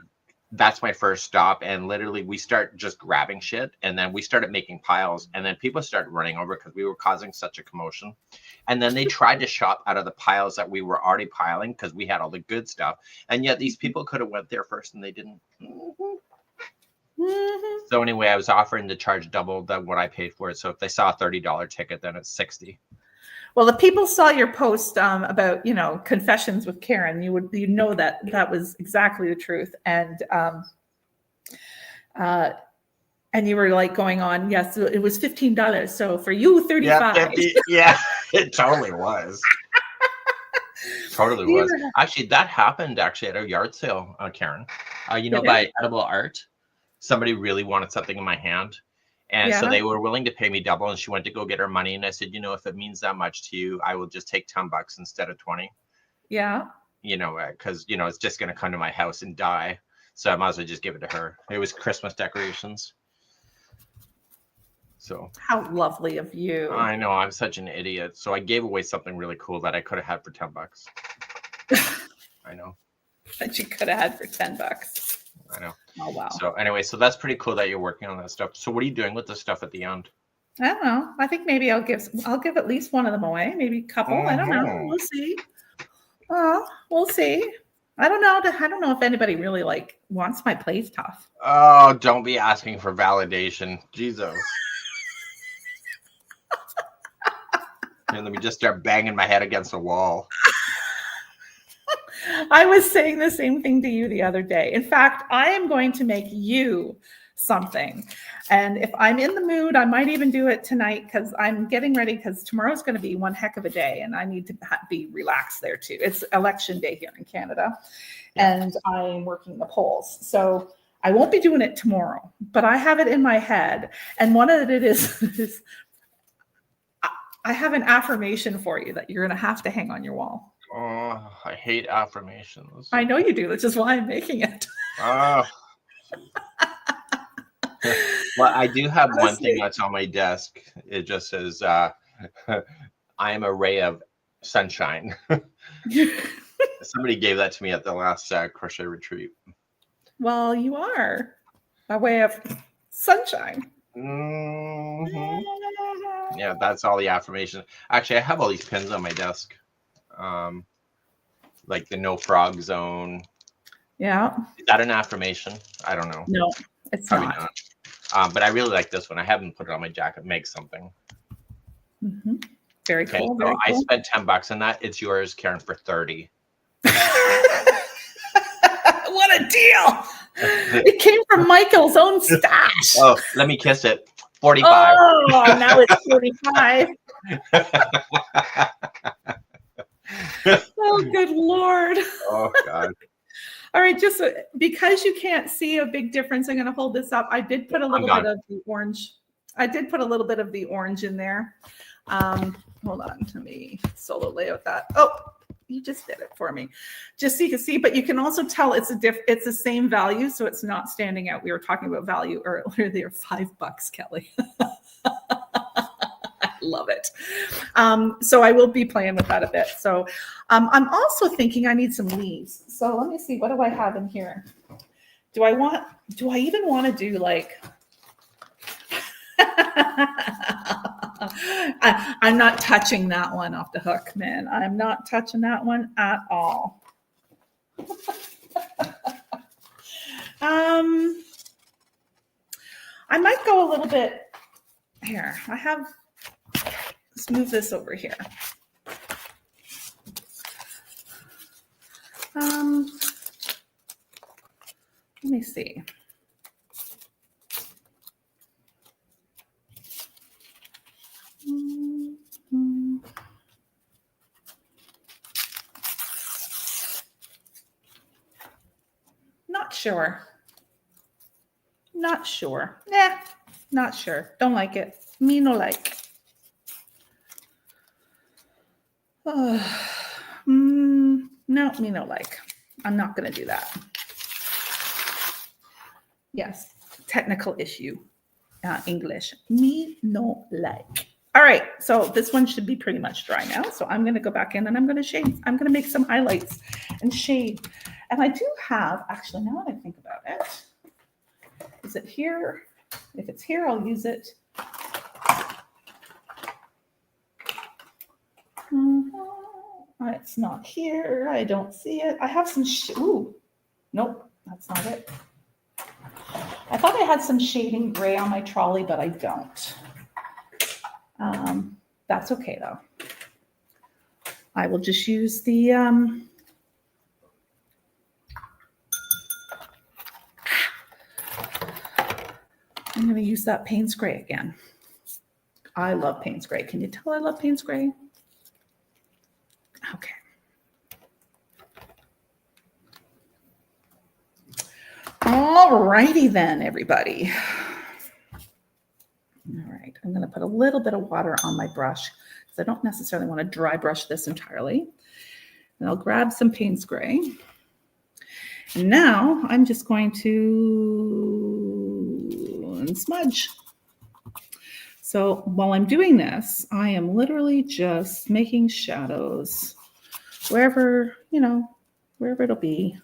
that's my first stop. And literally we start just grabbing shit. And then we started making piles. And then people started running over because we were causing such a commotion. And then they tried to shop out of the piles that we were already piling because we had all the good stuff. And yet these people could have went there first and they didn't. So anyway, I was offering to charge double what I paid for it. So if they saw a $30 ticket, then it's $60. Well, if people saw your post about, confessions with Karen, you know that was exactly the truth. And you were like going on, yes, it was $15. So for you, $35. Yeah, it totally was. Totally was. Actually, that happened at a yard sale, Karen. By Edible Art, somebody really wanted something in my hand. And so they were willing to pay me double, and she went to go get her money. And I said, if it means that much to you, I will just take $10 instead of 20. Yeah. Because, it's just going to come to my house and die. So I might as well just give it to her. It was Christmas decorations. So. How lovely of you. I know. I'm such an idiot. So I gave away something really cool that I could have had for $10. I know. That you could have had for $10. I know. Oh, wow. So anyway, so that's pretty cool that you're working on that stuff. So what are you doing with the stuff at the end? I don't know. I think maybe I'll give at least one of them away, maybe a couple. I don't know. We'll see. We'll see. I don't know if anybody really wants my play stuff. Oh, don't be asking for validation. Jesus. And let me just start banging my head against the wall. I was saying the same thing to you the other day. In fact, I am going to make you something. And if I'm in the mood, I might even do it tonight because I'm getting ready because tomorrow's going to be one heck of a day and I need to be relaxed there too. It's election day here in Canada and I'm working the polls. So I won't be doing it tomorrow, but I have it in my head. And one of it is I have an affirmation for you that you're going to have to hang on your wall. Oh, I hate affirmations. I know you do, which is why I'm making it. Oh. Well, I do have one thing that's on my desk. It just says, I am a ray of sunshine. Somebody gave that to me at the last crochet retreat. Well, you are a way of sunshine. Mm-hmm. Yeah, that's all the affirmation. Actually, I have all these pins on my desk. Like the no frog zone. Yeah. Is that an affirmation? I don't know. No, it's Probably not. But I really like this one. I haven't put it on my jacket. Make something. Mm-hmm. Very Okay, cool. so Very I cool. spent $10 on that. It's yours, Karen, for 30. What a deal! It came from Michael's own stash. Oh, let me kiss it. 45. Oh, now it's 45. Oh, good Lord. Oh, God. All right, just because you can't see a big difference, I'm going to hold this up. I did put a little bit of the orange. I did put a little bit of the orange in there. Hold on to me. Solo layout that. Oh, you just did it for me. Just so you can see, but you can also tell it's it's the same value, so it's not standing out. We were talking about value earlier. They are $5, Kelly. I love it. So I will be playing with that a bit. So I'm also thinking I need some leaves. So let me see, what do I have in here? Do I even want to do like, I'm not touching that one off the hook, man. I'm not touching that one at all. I might go a little bit here. Let's move this over here. Let me see. Not sure. Not sure. Nah, not sure. Don't like it. Me no like. No, me no like. I'm not going to do that. Yes, technical issue. English. Me no like. All right, so this one should be pretty much dry now. So I'm going to go back in and I'm going to shade. I'm going to make some highlights and shade. And I do have, actually, now that I think about it, is it here? If it's here, I'll use it. It's not here. I don't see it. I have some, ooh, nope, that's not it. I thought I had some shading gray on my trolley, but I don't. That's okay though. I will just use the, I'm going to use that Payne's Gray again. I love Payne's Gray. Can you tell I love Payne's Gray? Okay. All righty then, everybody. All right, I'm going to put a little bit of water on my brush because I don't necessarily want to dry brush this entirely. And I'll grab some Payne's Gray. And now I'm just going to smudge. So while I'm doing this, I am literally just making shadows wherever, wherever it'll be.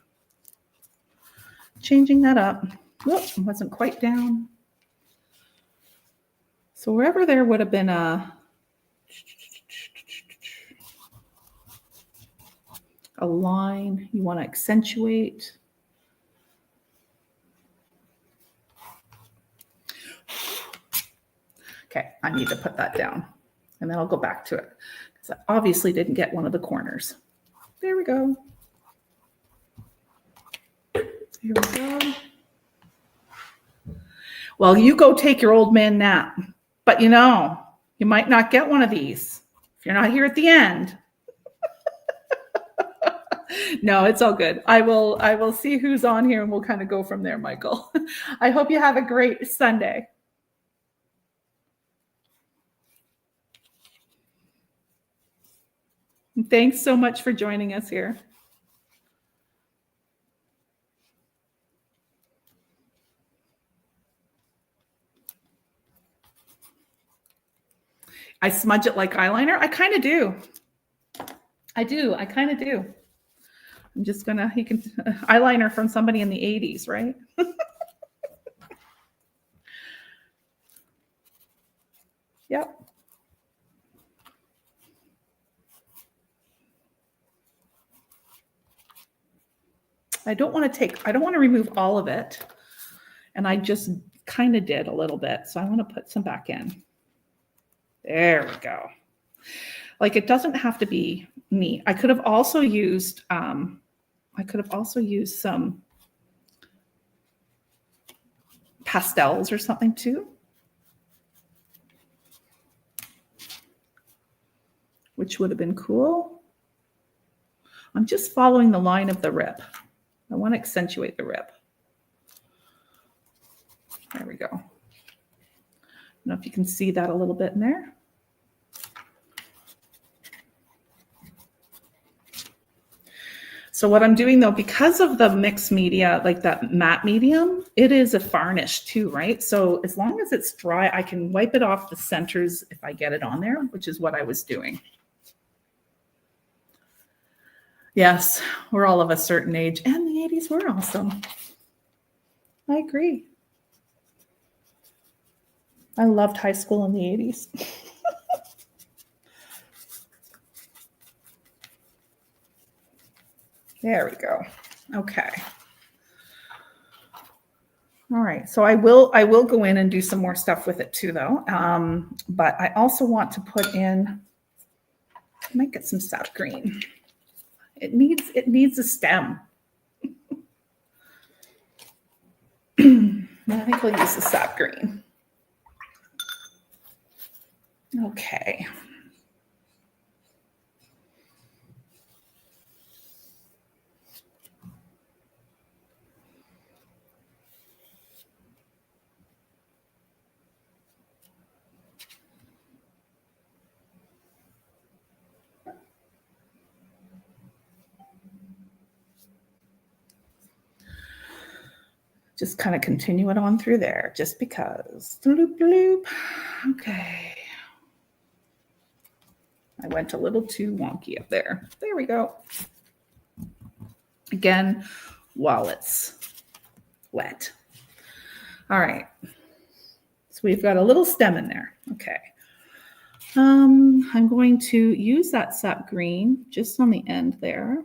Changing that up. Whoop, it wasn't quite down. So wherever there would have been a line you want to accentuate. Okay, I need to put that down. And then I'll go back to it because I obviously didn't get one of the corners. There we go. Here we go. Well, you go take your old man nap, but you might not get one of these if you're not here at the end. No, it's all good. I will see who's on here and we'll kind of go from there, Michael. I hope you have a great Sunday. Thanks so much for joining us here. I smudge it like eyeliner. I kind of do. I kind of do. I'm just gonna, you can, eyeliner from somebody in the 80s, right? Yep. I don't want to remove all of it. And I just kind of did a little bit. So I want to put some back in. There we go. Like it doesn't have to be neat. I could have also used some pastels or something too, which would have been cool. I'm just following the line of the rip. I want to accentuate the rip. There we go. I don't know if you can see that a little bit in there. So what I'm doing though, because of the mixed media, like that matte medium, it is a varnish too, right? So as long as it's dry, I can wipe it off the centers if I get it on there, which is what I was doing. Yes, we're all of a certain age, and the 80s were awesome. I agree. I loved high school in the 80s. There we go. Okay. All right. So I will go in and do some more stuff with it too, though. But I also want to put in, I might get some sap green. It needs a stem. I think I'll use the sap green. Okay. Just kind of continue it on through there, just because. Bloop, bloop. Okay. I went a little too wonky up there. There we go. Again, while it's wet. All right. So we've got a little stem in there. Okay. I'm going to use that sap green just on the end there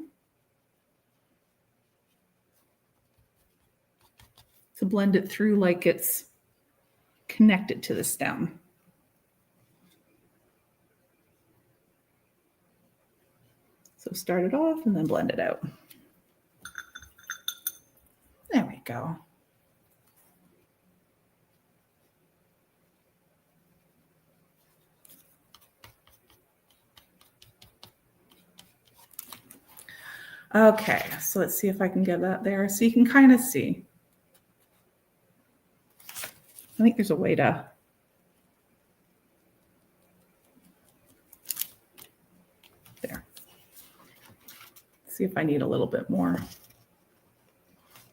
to blend it through like it's connected to the stem. So start it off and then blend it out. There we go. Okay, so let's see if I can get that there so you can kind of see. I think there's a way to. There. See if I need a little bit more. I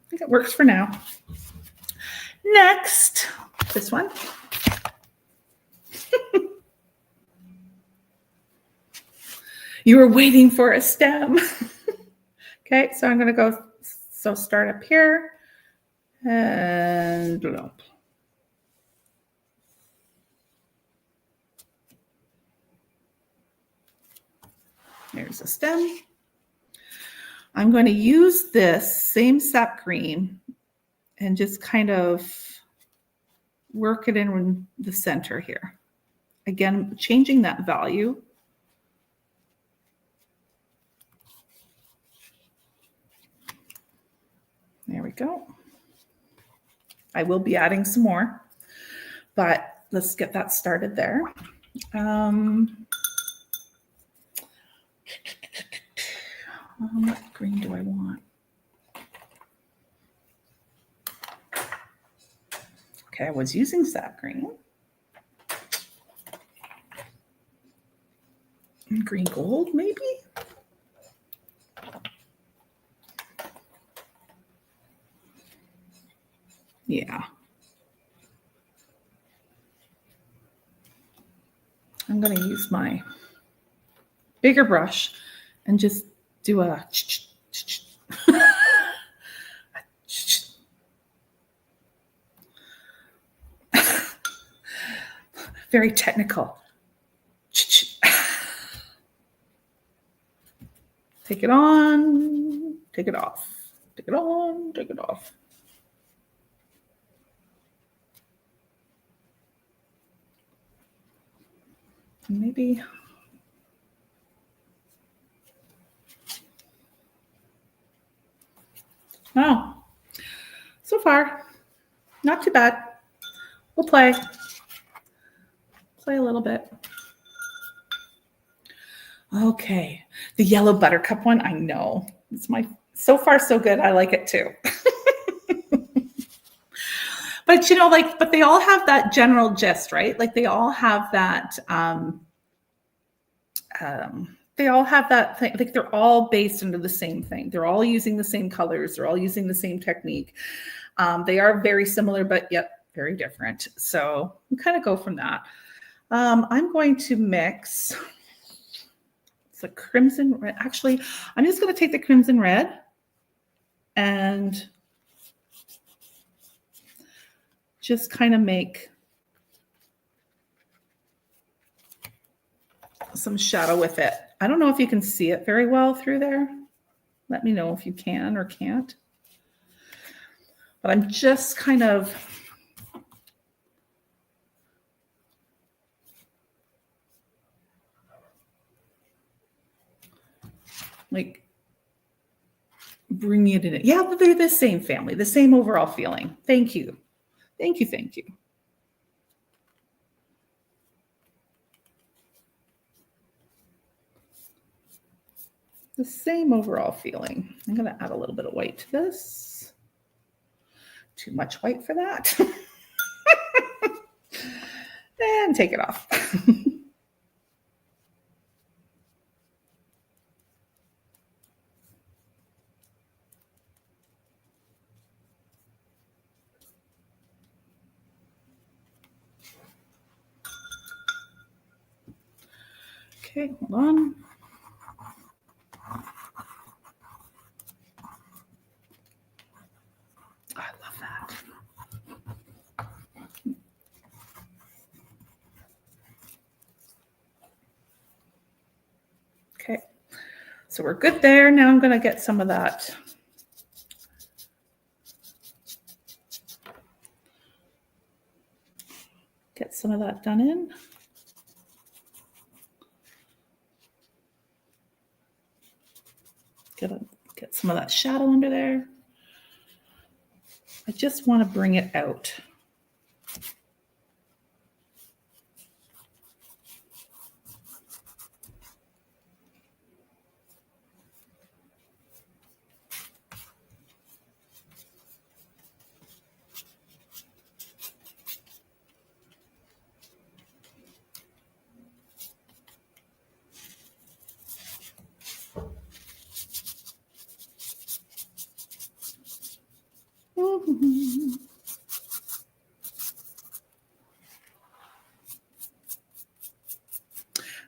think it works for now. Next, this one. You were waiting for a stem. Okay, so I'm going to go, so start up here and there's a stem. I'm going to use this same sap green and just kind of work it in the center here. again, changing that value. There we go. I will be adding some more, but let's get that started there. What green do I want? Okay, I was using sap green. Green gold, maybe? Yeah. I'm going to use my bigger brush and just do a very technical. Take it on, take it off, take it on, take it off. Maybe oh, so far not too bad. We'll play a little bit. Okay, the yellow buttercup one, I know. It's my, so far so good. I like it too. But you know, like, but they all have that general gist, right? Like they all have that, they all have that thing, like they're all based into the same thing. They're all using the same colors. They're all using the same technique. They are very similar, but yet very different. So we kind of go from that. I'm going to mix the crimson red. Actually, I'm just going to take the crimson red and just kind of make some shadow with it. I don't know if you can see it very well through there. Let me know if you can or can't. But I'm just kind of like bringing it in. Yeah, they're the same family, the same overall feeling. Thank you. Thank you. Thank you. The same overall feeling. I'm going to add a little bit of white to this. Too much white for that. And take it off. Okay, hold on. I love that. Okay, so we're good there. Now I'm going to get some of that. Get some of that done in. Get some of that shadow under there. I just want to bring it out.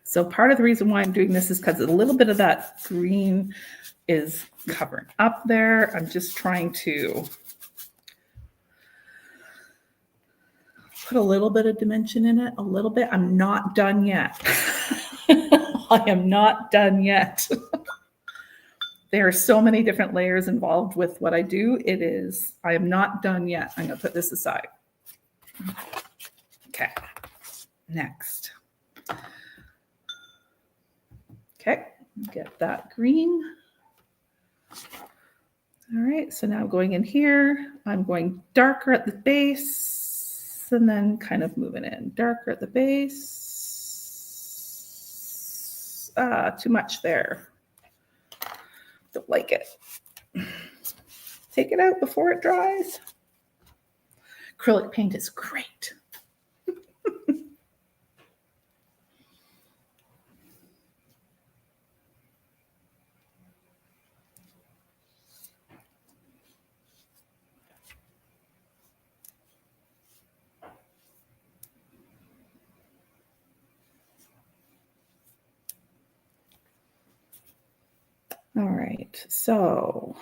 So part of the reason why I'm doing this is because a little bit of that green is covering up there. I'm just trying to put a little bit of dimension in it, a little bit. I'm not done yet. I am not done yet. There are so many different layers involved with what I do. I am not done yet. I'm going to put this aside. Okay, next. Okay, get that green. All right, so now going in here, I'm going darker at the base and then kind of moving in. Darker at the base. Too much there. Don't like it. Take it out before it dries. Acrylic paint is great. All right, so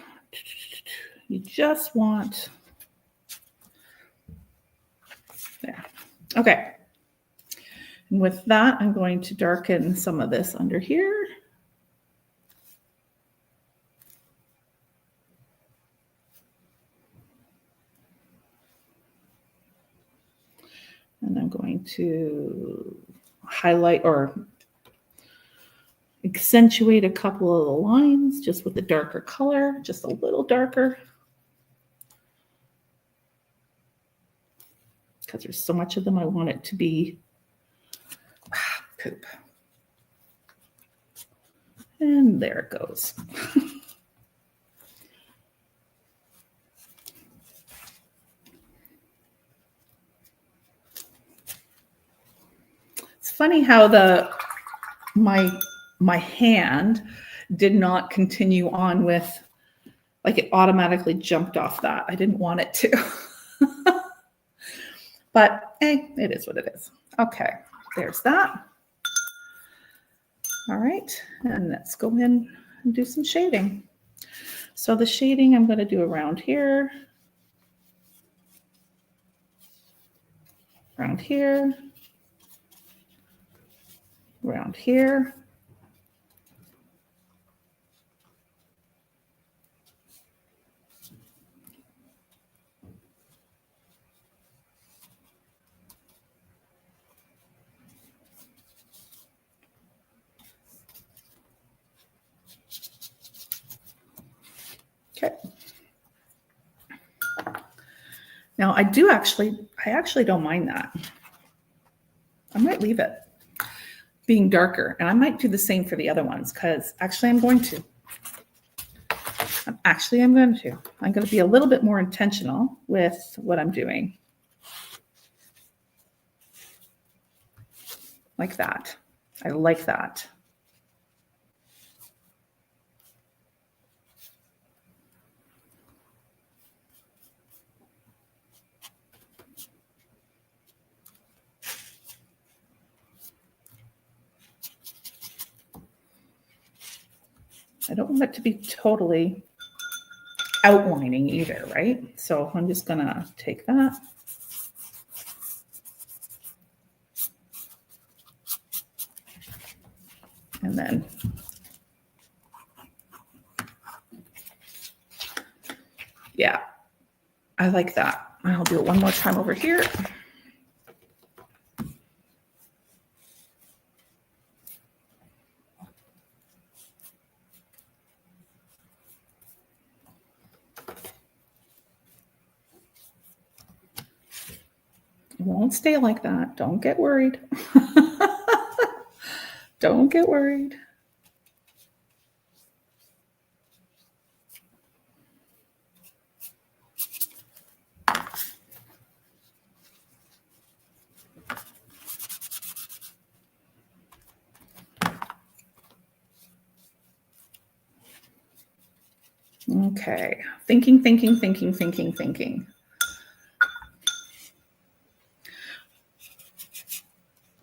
you just want, there. Okay. And with that, I'm going to darken some of this under here. And I'm going to highlight or accentuate a couple of the lines just with a darker color, just a little darker. Because there's so much of them, I want it to be poop. And there it goes. It's funny how my hand did not continue on with, like it automatically jumped off that. I didn't want it to. But hey, it is what it is. Okay, there's that. All right, and let's go in and do some shading. So the shading I'm going to do around here, around here, around here. Okay. Now I actually don't mind that. I might leave it being darker, and I might do the same for the other ones because actually I'm going to. I'm going to be a little bit more intentional with what I'm doing. Like that. I like that. I don't want it to be totally outlining either, right? So I'm just gonna take that. And then yeah, I like that. I'll do it one more time over here. It won't stay like that. Don't get worried. Don't get worried. Okay, thinking.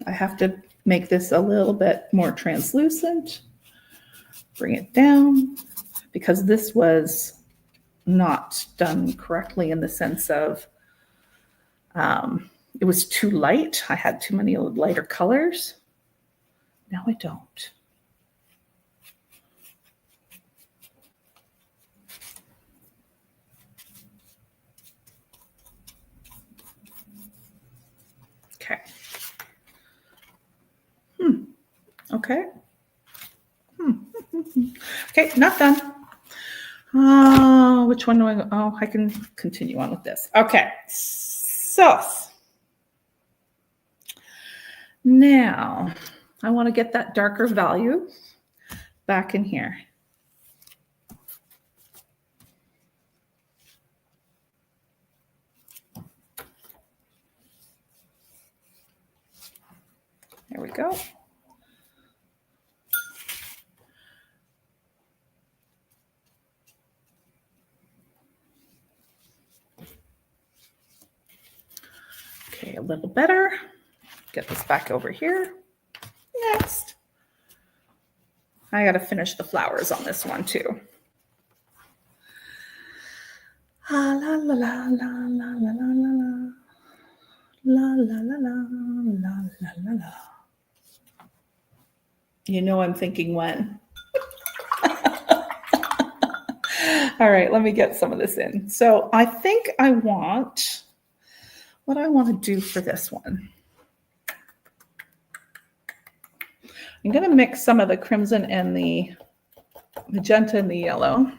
I have to make this a little bit more translucent. Bring it down because this was not done correctly in the sense of it was too light. I had too many lighter colors. Now I don't. Okay. Okay. Okay, not done. Which one do I go? Oh, I can continue on with this. Okay, so now I want to get that darker value back in here. There we go. Okay, a little better. Get this back over here. Next. I got to finish the flowers on this one too. La la la la la la la la la la la la la la. You know I'm thinking when. All right, let me get some of this in. So I think I want, what I want to do for this one. I'm going to mix some of the crimson and the magenta and the yellow.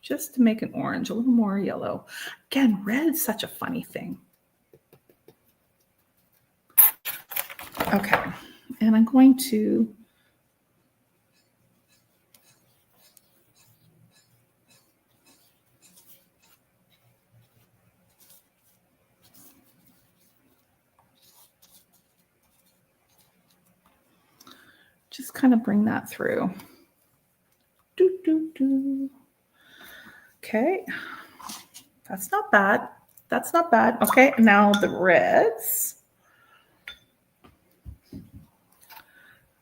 Just to make an orange, a little more yellow. Again, red's such a funny thing. Okay, and I'm going to just kind of bring that through. Do, do, do. Okay, that's not bad. That's not bad. Okay, now the reds.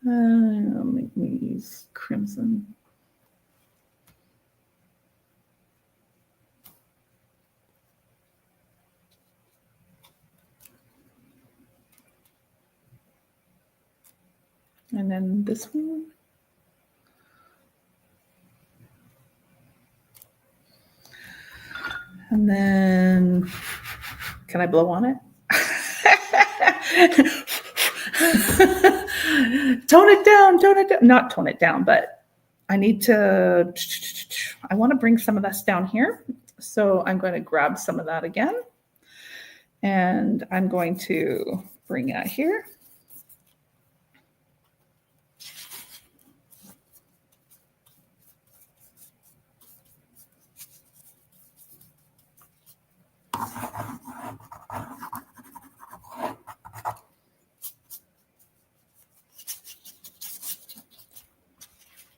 I'll make me use crimson. And then this one. And then, can I blow on it? Tone it down, tone it down. Not tone it down, but I need to, I want to bring some of this down here. So I'm going to grab some of that again. And I'm going to bring it here.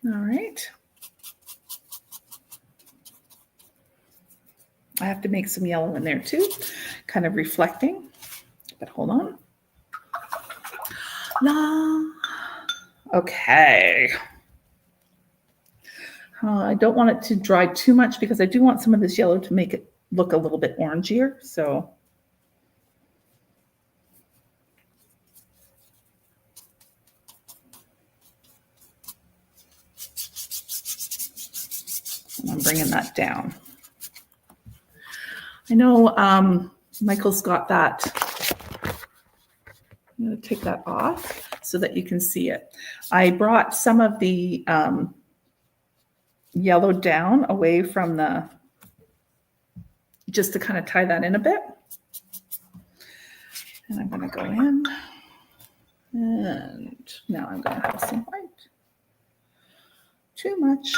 All right. I have to make some yellow in there too, kind of reflecting, but hold on. La. Okay. I don't want it to dry too much because I do want some of this yellow to make it look a little bit orangier. So I'm bringing that down. I know Michael's got that. I'm going to take that off so that you can see it. I brought some of the yellow down away from the, just to kind of tie that in a bit. And I'm going to go in. And now I'm going to have some white. Too much.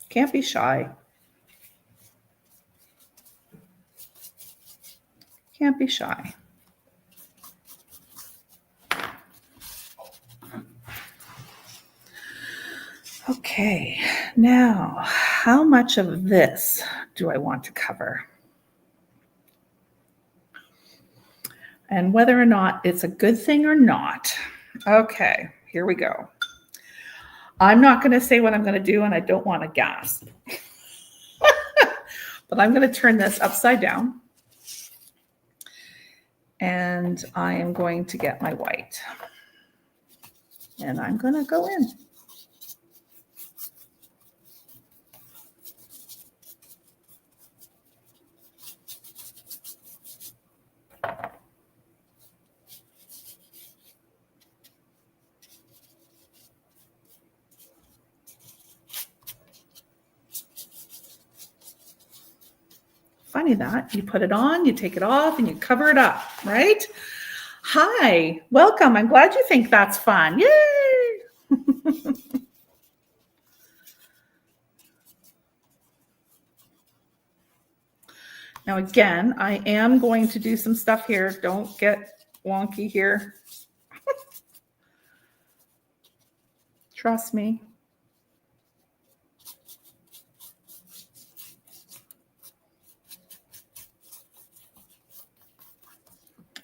Can't be shy. Can't be shy. Okay, now how much of this do I want to cover? And whether or not it's a good thing or not. Okay, here we go. I'm not going to say what I'm going to do, and I don't want to gasp. But I'm going to turn this upside down. And I am going to get my white. And I'm going to go in. funny that you put it on, you take it off, and you cover it up, right? Hi, welcome. I'm glad you think that's fun. Yay! Now, again, I am going to do some stuff here. Don't get wonky here. Trust me.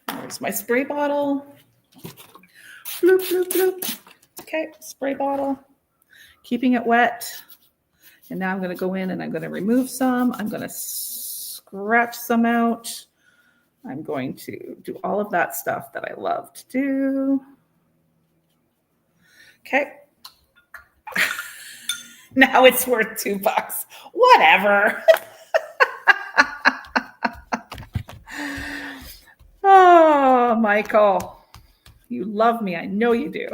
There's my spray bottle. Bloop, bloop, bloop. Okay, spray bottle. Keeping it wet. And now I'm going to go in and I'm going to remove some. I'm going to scratch some out. I'm going to do all of that stuff that I love to do. Okay. Now it's worth $2. Whatever. Oh, Michael, you love me. I know you do.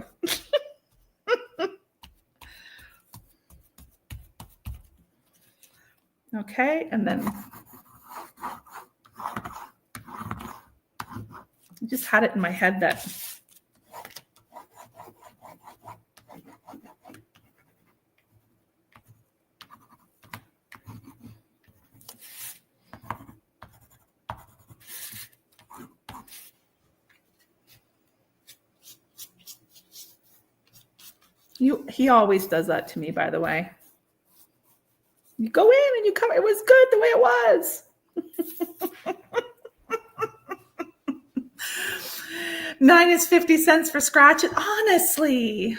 Okay, and then I just had it in my head that he always does that to me, by the way. You go in and you come, it was good the way it was. 9 is 50 cents for scratch it. Honestly.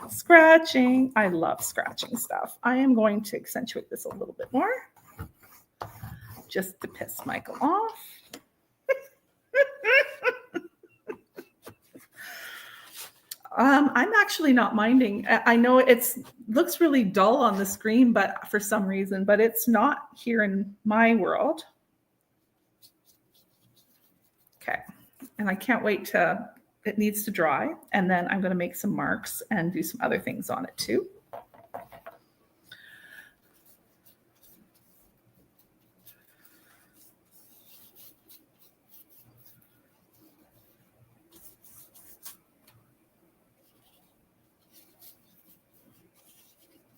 Scratching. I love scratching stuff. I am going to accentuate this a little bit more just to piss Michael off. I'm actually not minding. I know it looks really dull on the screen, but for some reason, but it's not here in my world. Okay, and I can't wait it needs to dry, and then I'm going to make some marks and do some other things on it too.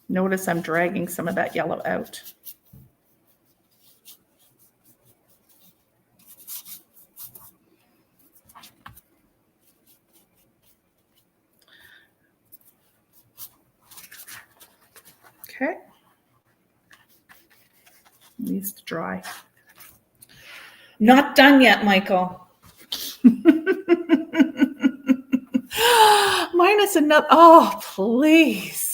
Notice I'm dragging some of that yellow out. Okay. It needs to dry. Not done yet, Michael. Minus another. Oh, please.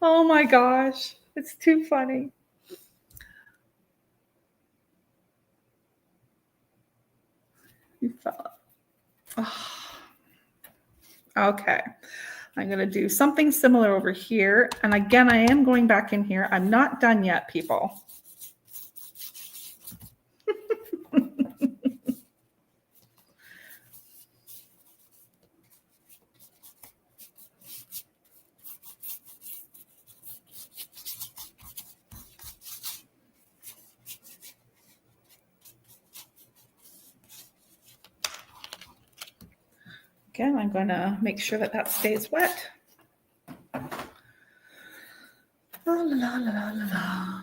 Oh my gosh, it's too funny. You fell. Oh. Okay, I'm going to do something similar over here. And again, I am going back in here. I'm not done yet, people. Again, I'm going to make sure that stays wet. La, la, la, la, la, la.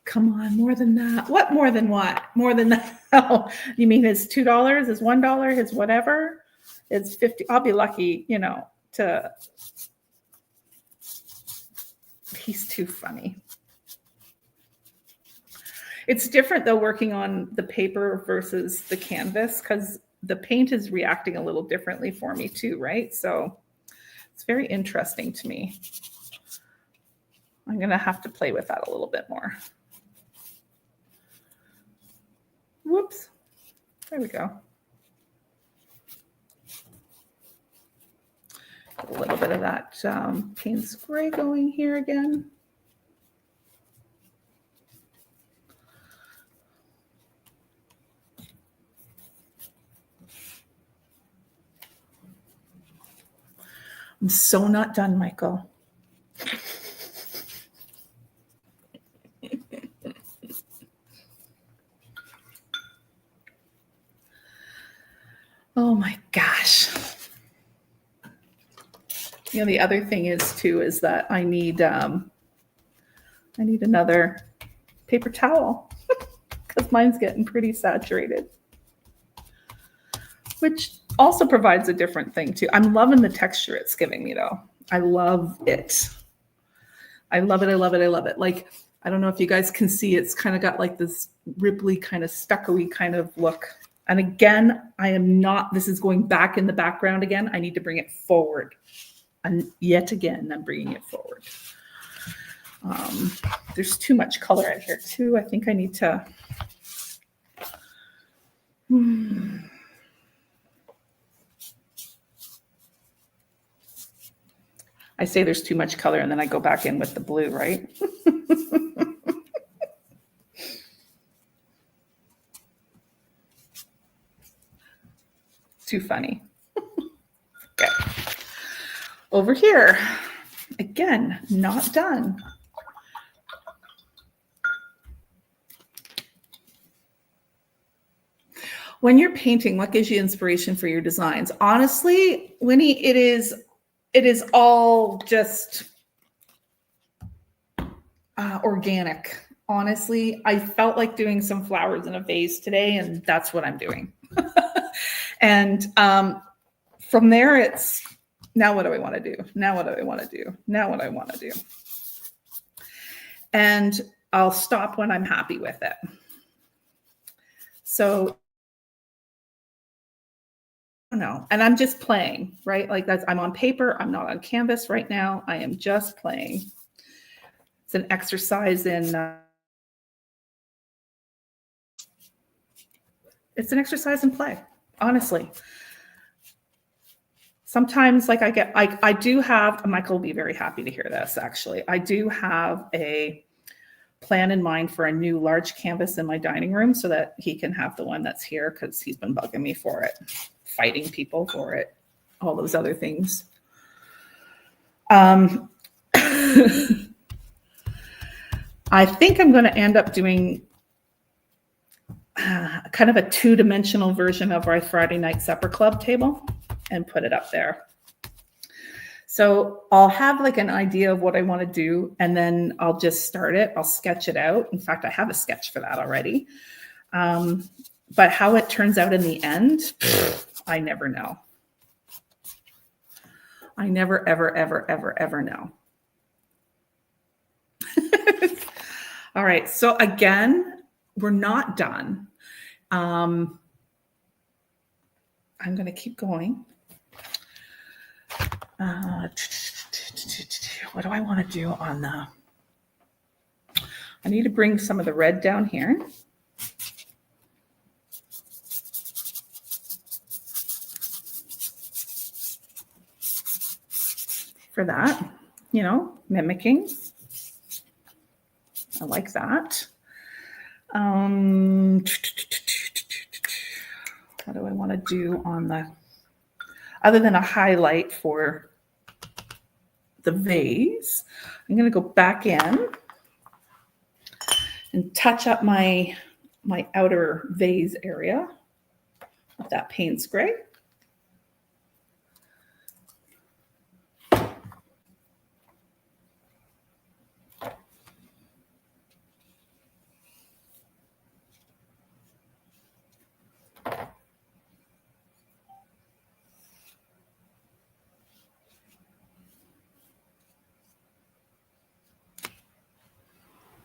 Come on, more than that. What more than what? More than that? Oh, you mean his $2, his $1, his whatever? It's 50. I'll be lucky, to. He's too funny. It's different though working on the paper versus the canvas because the paint is reacting a little differently for me too, right? So it's very interesting to me. I'm going to have to play with that a little bit more. Whoops. There we go. Get a little bit of that Payne's Gray going here again. I'm so not done, Michael. Oh my gosh. You know, the other thing is too, is that I need another paper towel because mine's getting pretty saturated, which also provides a different thing too. I'm loving the texture it's giving me though. I love it. I love it. I love it. I love it. Like, I don't know if you guys can see, it's kind of got like this ripply kind of stucco-y kind of look. And again, I am not, this is going back in the background again. I need to bring it forward. And yet again, I'm bringing it forward. There's too much color in here too. I think I need to. I say there's too much color and then I go back in with the blue, right? Too funny. Okay. Over here, again, not done. When you're painting, what gives you inspiration for your designs? Honestly, Winnie, it is all just organic. Honestly, I felt like doing some flowers in a vase today, and that's what I'm doing. And from there, it's now what do I want to do? Now what do I want to do? Now what I want to do? And I'll stop when I'm happy with it. So, no, and I'm just playing, right? Like that's, I'm on paper. I'm not on canvas right now. I am just playing. It's an exercise in, play, honestly. Sometimes like I do have, Michael will be very happy to hear this actually. I do have a plan in mind for a new large canvas in my dining room so that he can have the one that's here because he's been bugging me for it, fighting people for it, all those other things. I think I'm going to end up doing kind of a two-dimensional version of our Friday night supper club table and put it up there. So I'll have like an idea of what I want to do, and then I'll just start it. I'll sketch it out. In fact, I have a sketch for that already. But how it turns out in the end, I never know. I never, ever, ever, ever, ever know. All right. So again, we're not done. I'm going to keep going. What do I want to do on the, I need to bring some of the red down here. For that, you know, mimicking. I like that. What do I want to do on the, other than a highlight for the vase, I'm going to go back in and touch up my outer vase area with that Payne's Gray.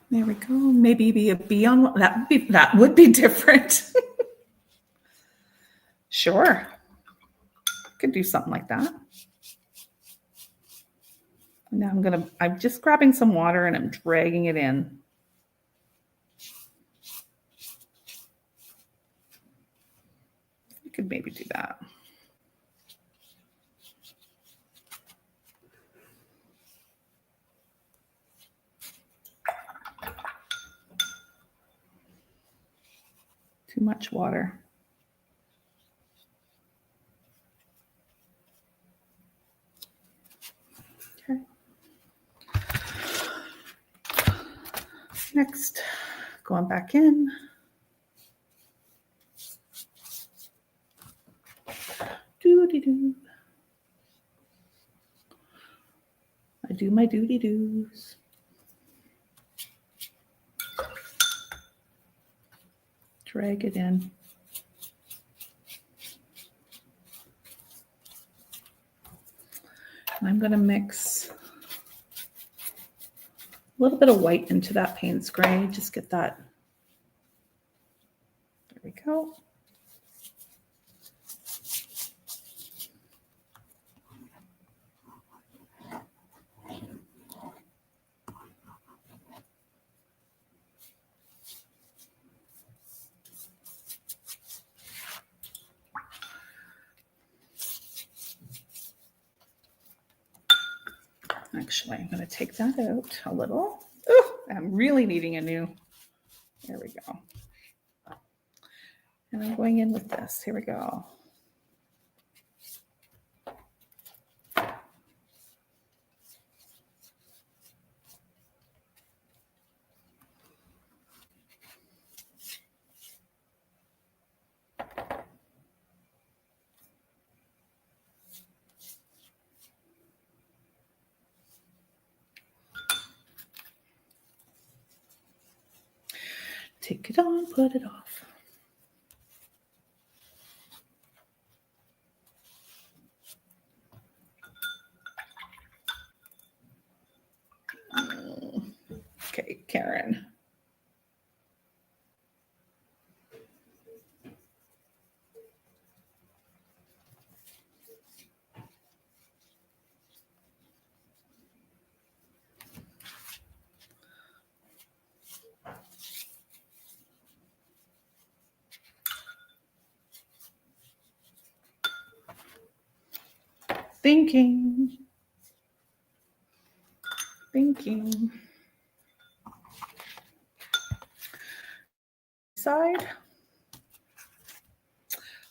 There we go. Maybe be a bee on one. That would be different. Sure. Could do something like that. Now I'm just grabbing some water and I'm dragging it in. You could maybe do that. Too much water. Next, going back in. Doo-dee-doo. I do my doody-doos. Drag it in. And I'm going to mix a little bit of white into that Payne's gray. Just get that. There we go. Actually, I'm going to take that out a little. Oh, I'm really needing a new. There we go. And I'm going in with this. Here we go. Take it on, put it off. Okay, Karen. Thinking. Side.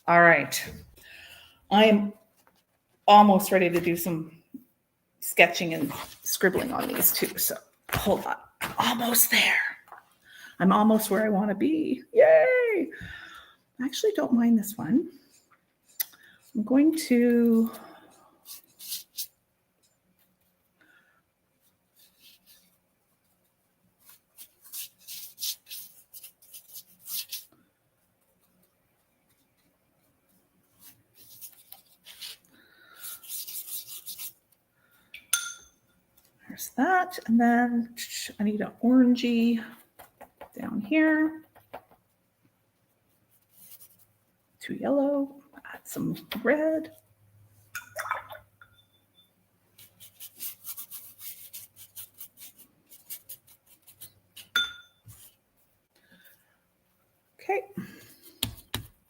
All right. I'm almost ready to do some sketching and scribbling on these too. So hold on. I'm almost there. I'm almost where I want to be. Yay. I actually don't mind this one. I'm going to there's that, and then I need an orangey down here. To yellow, add some red. Okay.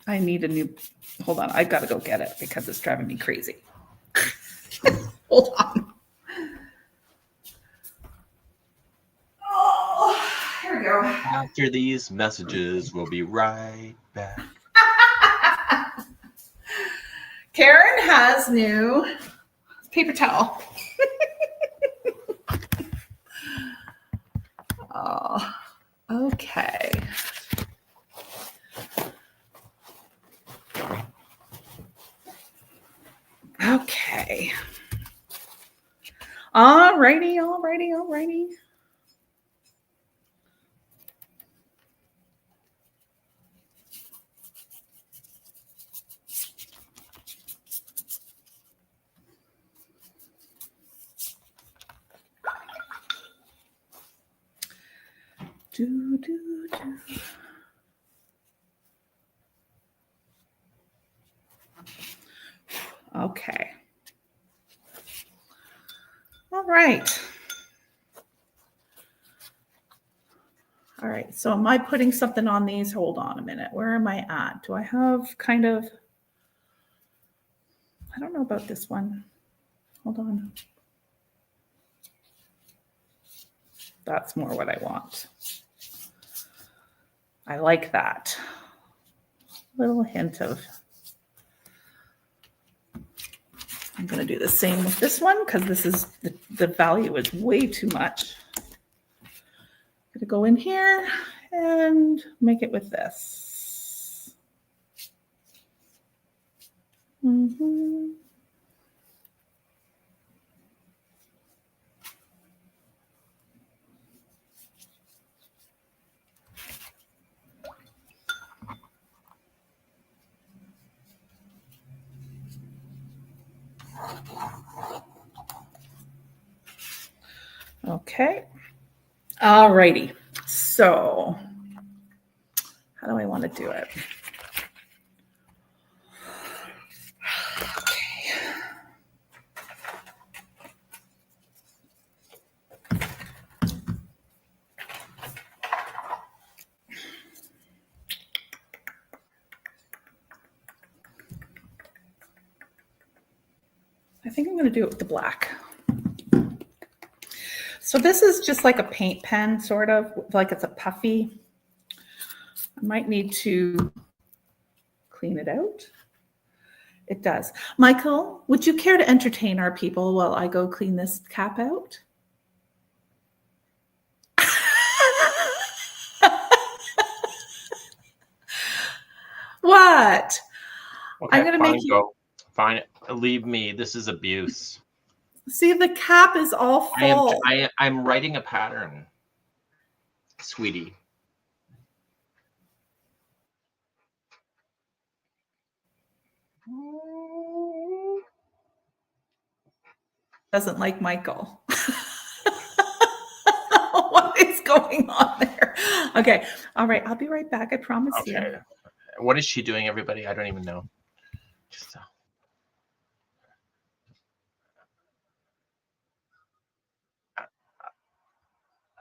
I need a new, hold on, I gotta go get it because it's driving me crazy. Hold on. Oh, here we go. After these messages, we'll be right back. Karen has new paper towel. Oh, okay. Okay. Alrighty. Do. Okay. All right. All right. So am I putting something on these? Hold on a minute. Where am I at? Do I have kind of, I don't know about this one. Hold on. That's more what I want. I like that. Little hint of, I'm going to do the same with this one because this is, the value is way too much. going to go in here and make it with this. Mm-hmm. Okay. All righty. So how do I want to do it? I think I'm going to do it with the black. So this is just like a paint pen, sort of, like it's a puffy. I might need to clean it out. It does. Michael, would you care to entertain our people while I go clean this cap out? What? Okay, I'm going to make you go. Fine, leave me. This is abuse. see the cap is all full. I'm writing a pattern, sweetie. Doesn't like Michael. What is going on there? Okay. All right. I'll be right back. I promise you. What is she doing, everybody? I don't even know. Just,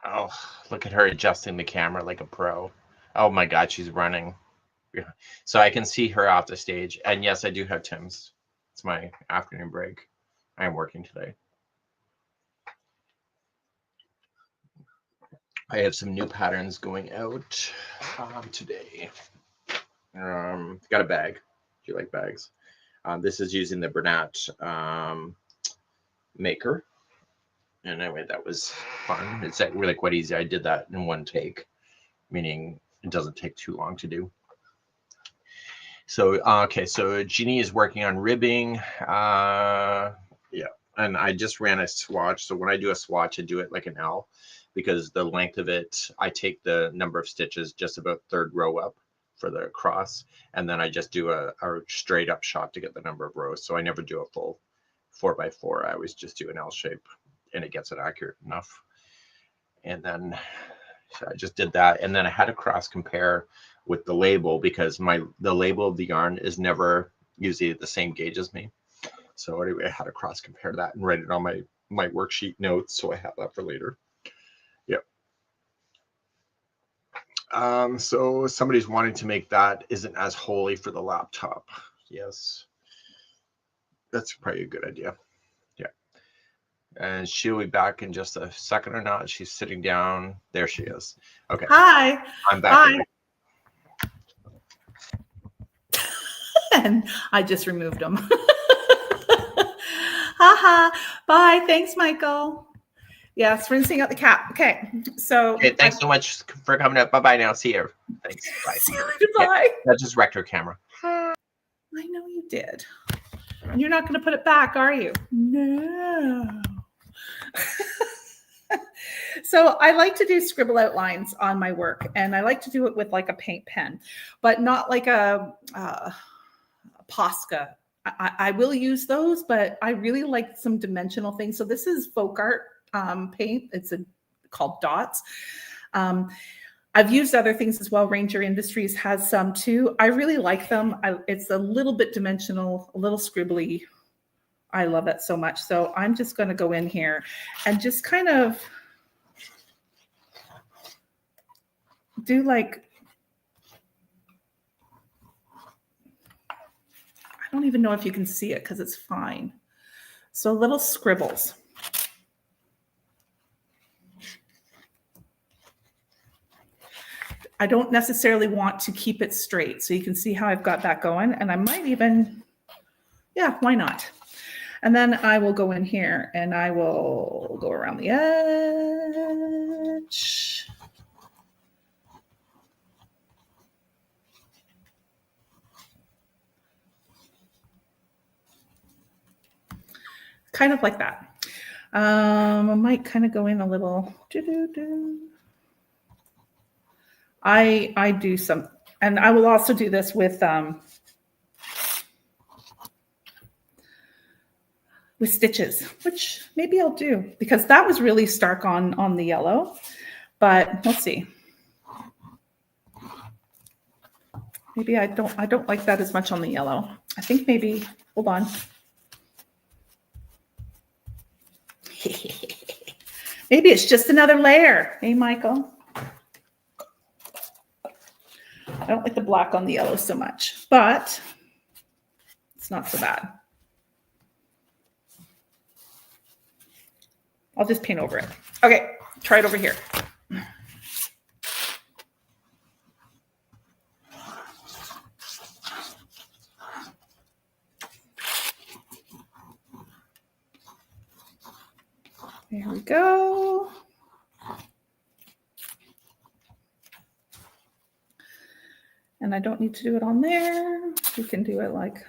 oh, look at her adjusting the camera like a pro. Oh my God, she's running. Yeah. So I can see her off the stage. And yes, I do have Tim's. It's my afternoon break. I am working today. I have some new patterns going out today. Got a bag. Do you like bags? This is using the Bernat maker. And anyway, that was fun. It's really quite easy. I did that in one take, meaning it doesn't take too long to do. So, okay, so Jeannie is working on ribbing. Yeah, and I just ran a swatch. So when I do a swatch, I do it like an L because the length of it, I take the number of stitches just about third row up for the cross. And then I just do a straight up shot to get the number of rows. So I never do a full 4x4. I always just do an L shape and it gets it accurate enough. And then so I just did that. And then I had to cross compare with the label because the label of the yarn is never usually the same gauge as me. So anyway, I had to cross compare that and write it on my worksheet notes. So I have that for later. Yep. So somebody's wanting to make that isn't as holy for the laptop. Yes. That's probably a good idea. Yeah. And she'll be back in just a second or not. She's sitting down. There she is. Okay. Hi. I'm back. Hi. And I just removed them. Haha. Bye. Thanks, Michael. Yes, rinsing out the cap. Okay. So okay, thanks so much for coming up. Bye-bye now. See you. Thanks. Bye. See you later. Bye. Yeah, that just wrecked her camera. I know you did. You're not going to put it back, are you? No. So I like to do scribble outlines on my work, and I like to do it with like a paint pen, but not like a Posca. I will use those, but I really like some dimensional things. So this is folk art paint. It's called Dots. I've used other things as well. Ranger Industries has some too. I really like them. It's a little bit dimensional, a little scribbly. I love it so much. So I'm just going to go in here and just kind of do like, I don't even know if you can see it because it's fine. So little scribbles. I don't necessarily want to keep it straight. So you can see how I've got that going. And I might even, yeah, why not? And then I will go in here and I will go around the edge. kind of like that. I might kind of go in a little. I do some, and I will also do this with stitches, which maybe I'll do because that was really stark on the yellow, but let's see. Maybe I don't like that as much on the yellow. I think maybe, hold on. Maybe it's just another layer. Hey, Michael. I don't like the black on the yellow so much, but it's not so bad. I'll just paint over it. Okay, try it over here. There we go. And I don't need to do it on there. We can do it like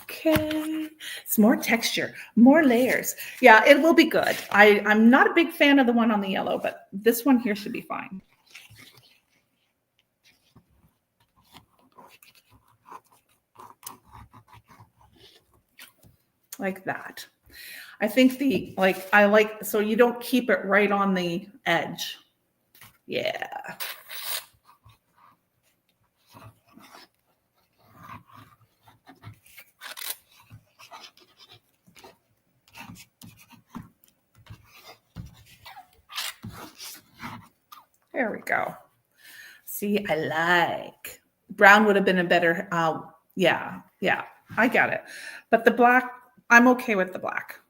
okay. It's more texture, more layers. Yeah, it will be good. I'm not a big fan of the one on the yellow, but this one here should be fine. Like that. I think so you don't keep it right on the edge. Yeah. There we go. See, I like. Brown would have been a better, yeah, I got it. But the black, I'm okay with the black.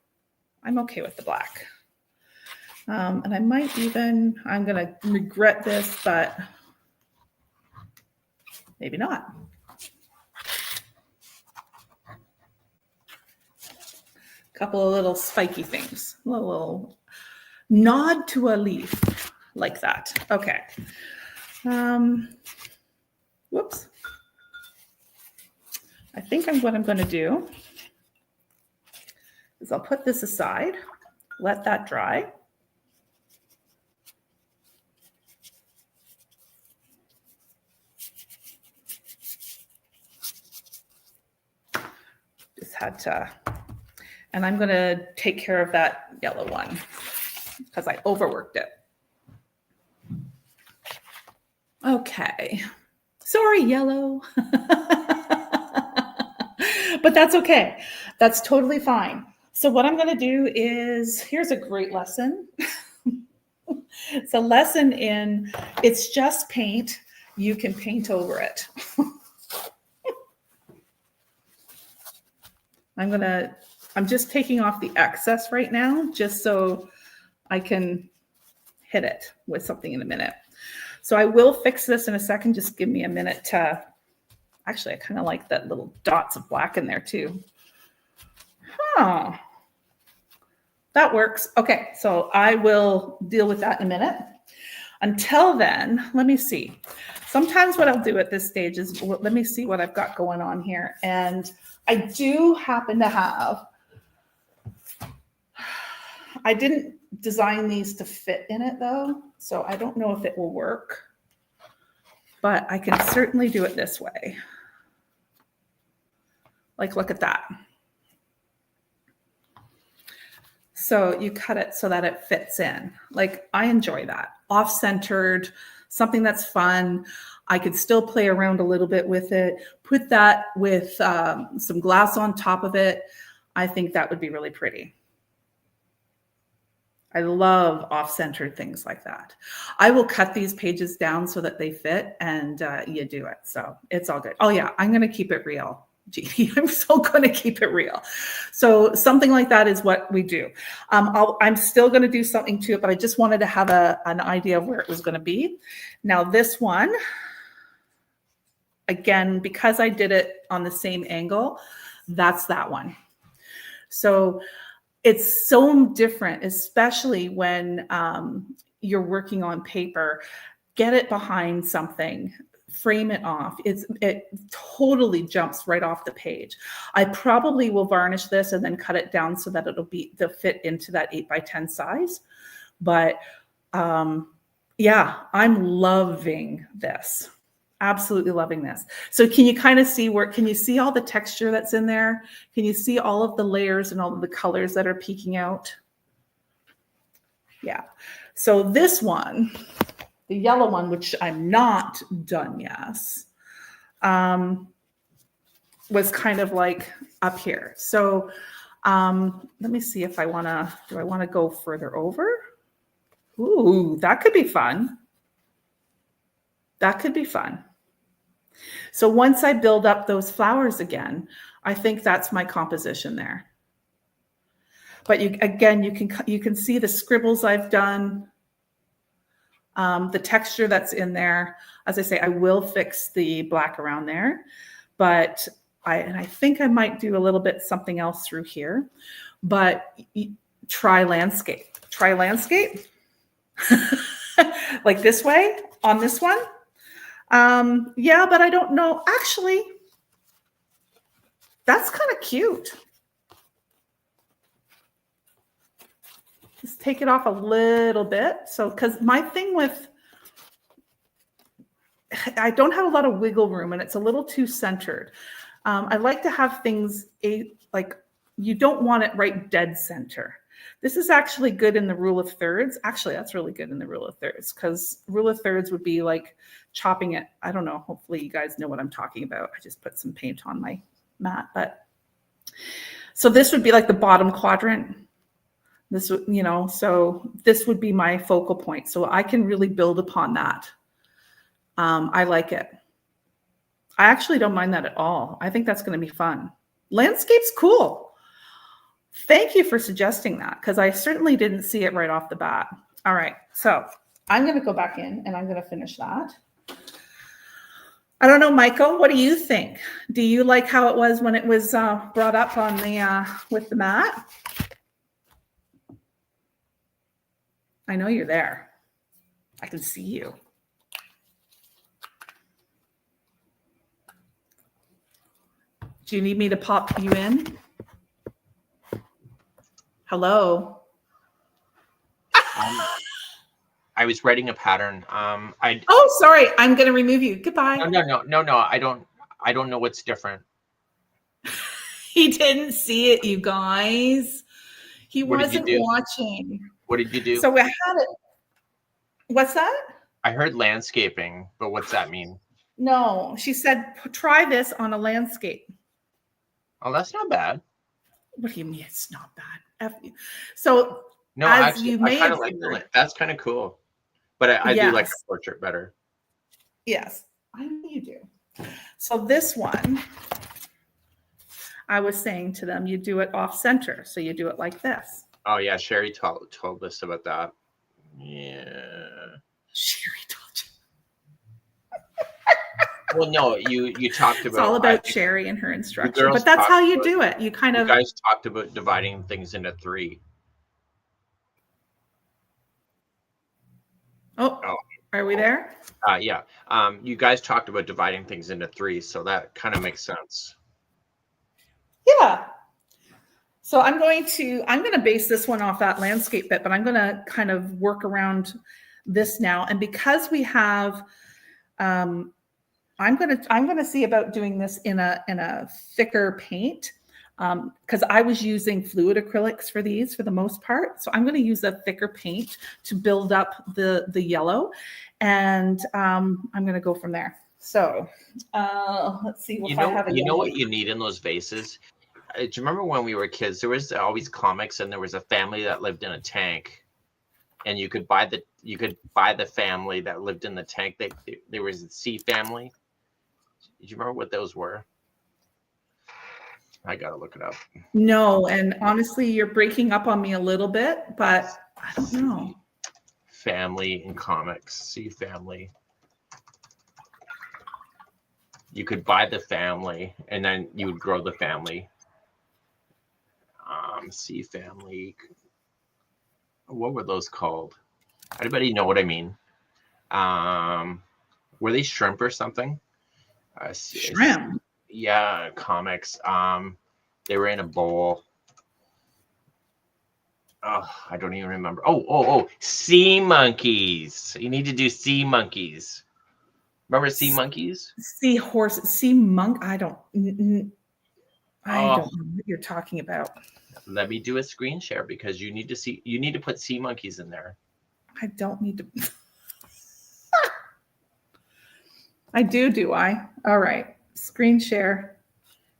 I'm okay with the black. And I might even, I'm going to regret this, but maybe not. A couple of little spiky things, a little nod to a leaf like that. Okay. Whoops. I think what I'm going to do is I'll put this aside, let that dry. Just had to, and I'm going to take care of that yellow one because I overworked it. Okay. Sorry, yellow. But that's okay. That's totally fine. So what I'm going to do is, here's a great lesson. It's a lesson in, it's just paint. You can paint over it. I'm just taking off the excess right now, just so I can hit it with something in a minute. So I will fix this in a second. Just give me a minute to, actually, I kind of like that little dots of black in there too. Huh. That works. Okay, so I will deal with that in a minute. Until then, let me see. Sometimes what I'll do at this stage is, let me see what I've got going on here. And I do happen to have, I didn't design these to fit in it though, so I don't know if it will work, but I can certainly do it this way. Like, look at that. So you cut it so that it fits in. Like, I enjoy that. Off-centered, something that's fun. I could still play around a little bit with it. Put that with some glass on top of it. I think that would be really pretty. I love off-centered things like that. I will cut these pages down so that they fit, and you do it. So it's all good. Oh yeah, I'm going to keep it real, Jeannie. I'm so going to keep it real. So something like that is what we do. I'm still going to do something to it, but I just wanted to have an idea of where it was going to be. Now this one, again, because I did it on the same angle, that's that one. So it's so different, especially when you're working on paper, get it behind something, frame it off. It totally jumps right off the page. I probably will varnish this and then cut it down so that they'll fit into that 8x10 size. But yeah, I'm loving this. Absolutely loving this. So can you kind of see can you see all the texture that's in there? Can you see all of the layers and all of the colors that are peeking out? Yeah. So this one, the yellow one, which I'm not done yet, was kind of like up here. So let me see if do I want to go further over? Ooh, that could be fun. That could be fun. So once I build up those flowers again, I think that's my composition there. But you can see the scribbles I've done, the texture that's in there. As I say, I will fix the black around there, but I think I might do a little bit something else through here. But try landscape. Try landscape. Like this way on this one. Yeah, but I don't know. Actually, that's kind of cute. Just take it off a little bit. So, because my thing with, I don't have a lot of wiggle room and it's a little too centered. I like to have things like, you don't want it right dead center. This is actually good in the rule of thirds. Actually, that's really good in the rule of thirds, because rule of thirds would be like chopping it. I don't know. Hopefully you guys know what I'm talking about. I just put some paint on my mat. But so this would be like the bottom quadrant. This would, so this would be my focal point. So I can really build upon that. I like it. I actually don't mind that at all. I think that's going to be fun. Landscape's cool. Thank you for suggesting that, because I certainly didn't see it right off the bat. All right, so I'm going to go back in and I'm going to finish that. I don't know, Michael, what do you think? Do you like how it was when it was brought up on the with the mat? I know you're there. I can see you. Do you need me to pop you in? Hello. I was writing a pattern. Oh, sorry. I'm going to remove you. Goodbye. No. I don't know what's different. He didn't see it, you guys. He wasn't watching. What did you do? So we had it. What's that? I heard landscaping, but what's that mean? No, she said, try this on a landscape. Oh, that's not bad. What do you mean it's not bad? So no, actually, I kind of like it. That's kind of cool. But I do like a portrait better. Yes, I know you do. So this one, I was saying to them, you do it off center. So you do it like this. Oh yeah, Sherry told us about that. Yeah. Sherry told you. Well, no, you talked about. It's all about Sherry and her instruction, but that's how you do it. You guys talked about dividing things into 3. Oh, are we there? Yeah. You guys talked about dividing things into 3, so that kind of makes sense. Yeah. So I'm going to base this one off that landscape bit, but I'm going to kind of work around this now. And because we have, I'm going to see about doing this in a thicker paint, because I was using fluid acrylics for these for the most part. So I'm going to use a thicker paint to build up the yellow, and I'm going to go from there. So let's see if I have a. You know what you need in those vases? Do you remember when we were kids? There was always comics, and there was a family that lived in a tank, and you could buy the family that lived in the tank. There was a sea family. Do you remember what those were? I gotta look it up. No, and honestly, you're breaking up on me a little bit, but I don't know. Family in comics, sea family. You could buy the family, and then you would grow the family. Sea family. What were those called? Anybody know what I mean? Were they shrimp or something? Shrimp. Yeah, comics. They were in a bowl. Oh, I don't even remember. Oh, sea monkeys. You need to do sea monkeys. Remember sea monkeys? Seahorse, sea monk. I don't Oh, know what you're talking about. let me do a screen share because you need to see. You need to put sea monkeys in there. I don't need to. I do. Do I? All right. Screen share.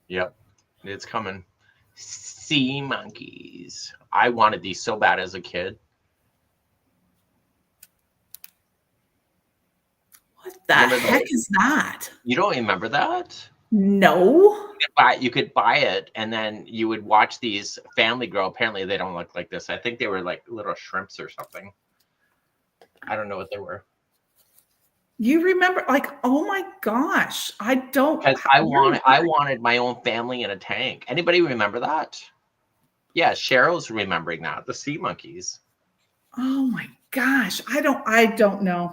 Yep, it's coming. Sea monkeys. I wanted these so bad as a kid. What the heck is that? You don't remember that? No. You could buy it, and then you would watch these Family Grow. Apparently, they don't look like this. I think they were like little shrimps or something. I don't know what they were. You remember, like, oh my gosh, I don't. Because I wanted my own family in a tank. Anybody remember that? Yeah, Cheryl's remembering that. The sea monkeys. Oh my gosh, I don't know.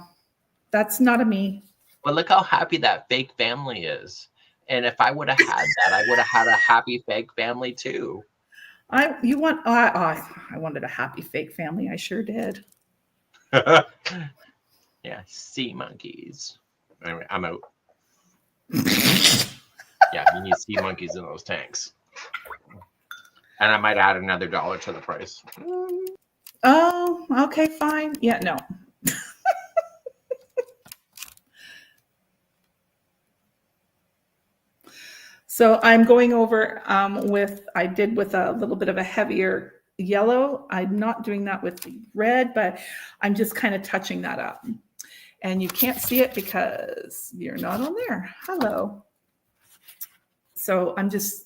That's not a me. But look how happy that fake family is. And if I would have had that, I would have had a happy fake family too. I wanted a happy fake family. I sure did. Yeah, sea monkeys. Anyway, I'm out. Yeah, you need sea monkeys in those tanks. And I might add another $1 to the price. Oh, okay, fine. Yeah, no. So I'm going over I did with a little bit of a heavier yellow. I'm not doing that with the red, but I'm just kind of touching that up. And you can't see it because you're not on there. Hello. So I'm just,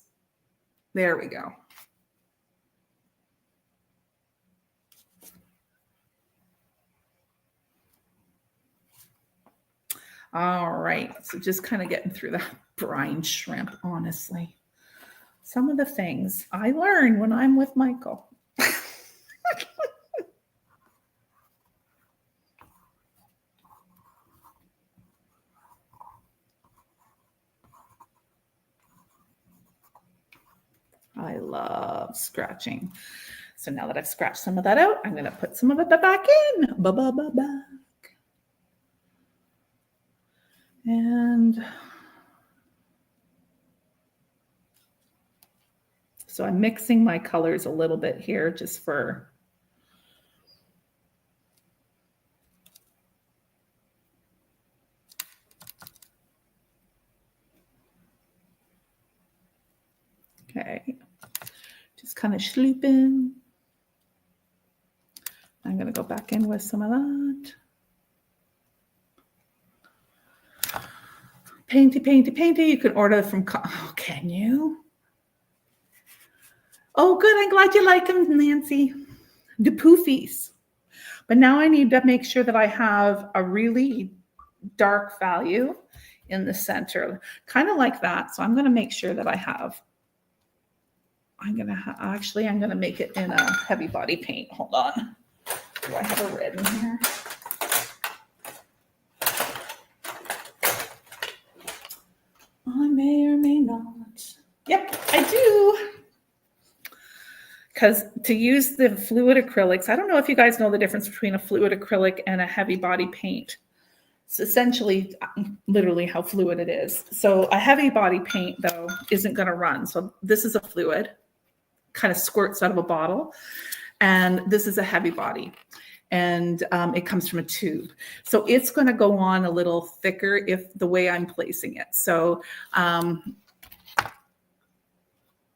there we go. All right, so just kind of getting through the brine shrimp, honestly. Some of the things I learn when I'm with Michael. I love scratching. So now that I've scratched some of that out, I'm going to put some of it back in. Back. And so I'm mixing my colors a little bit here just for okay. Just kind of slooping. I'm going to go back in with some of that. Painty. You can order from, oh, can you? Oh, good. I'm glad you like them, Nancy. The poofies. But now I need to make sure that I have a really dark value in the center, kind of like that. So I'm going to make sure that I have, I'm going to make it in a heavy body paint. Hold on. Do I have a red in here? I may or may not. Yep, I do. Because to use the fluid acrylics, I don't know if you guys know the difference between a fluid acrylic and a heavy body paint. It's essentially literally how fluid it is. So a heavy body paint, though, isn't going to run. So this is a fluid, kind of squirts out of a bottle. And this is a heavy body. And it comes from a tube. So it's going to go on a little thicker if the way I'm placing it. So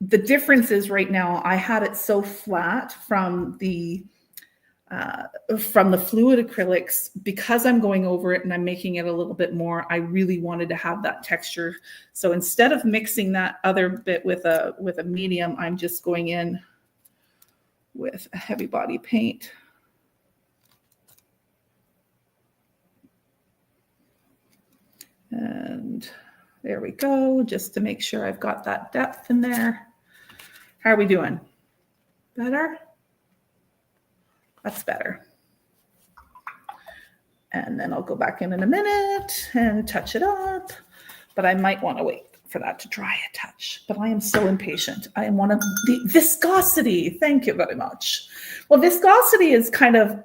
the difference is right now I had it so flat from the fluid acrylics. Because I'm going over it and I'm making it a little bit more, I really wanted to have that texture. So instead of mixing that other bit with a medium, I'm just going in with a heavy body paint. And there we go, just to make sure I've got that depth in there. How are we doing? Better? That's better. And then I'll go back in a minute and touch it up. But I might want to wait for that to dry a touch. But I am so impatient. I am one of the viscosity. Thank you very much. Well, viscosity is kind of,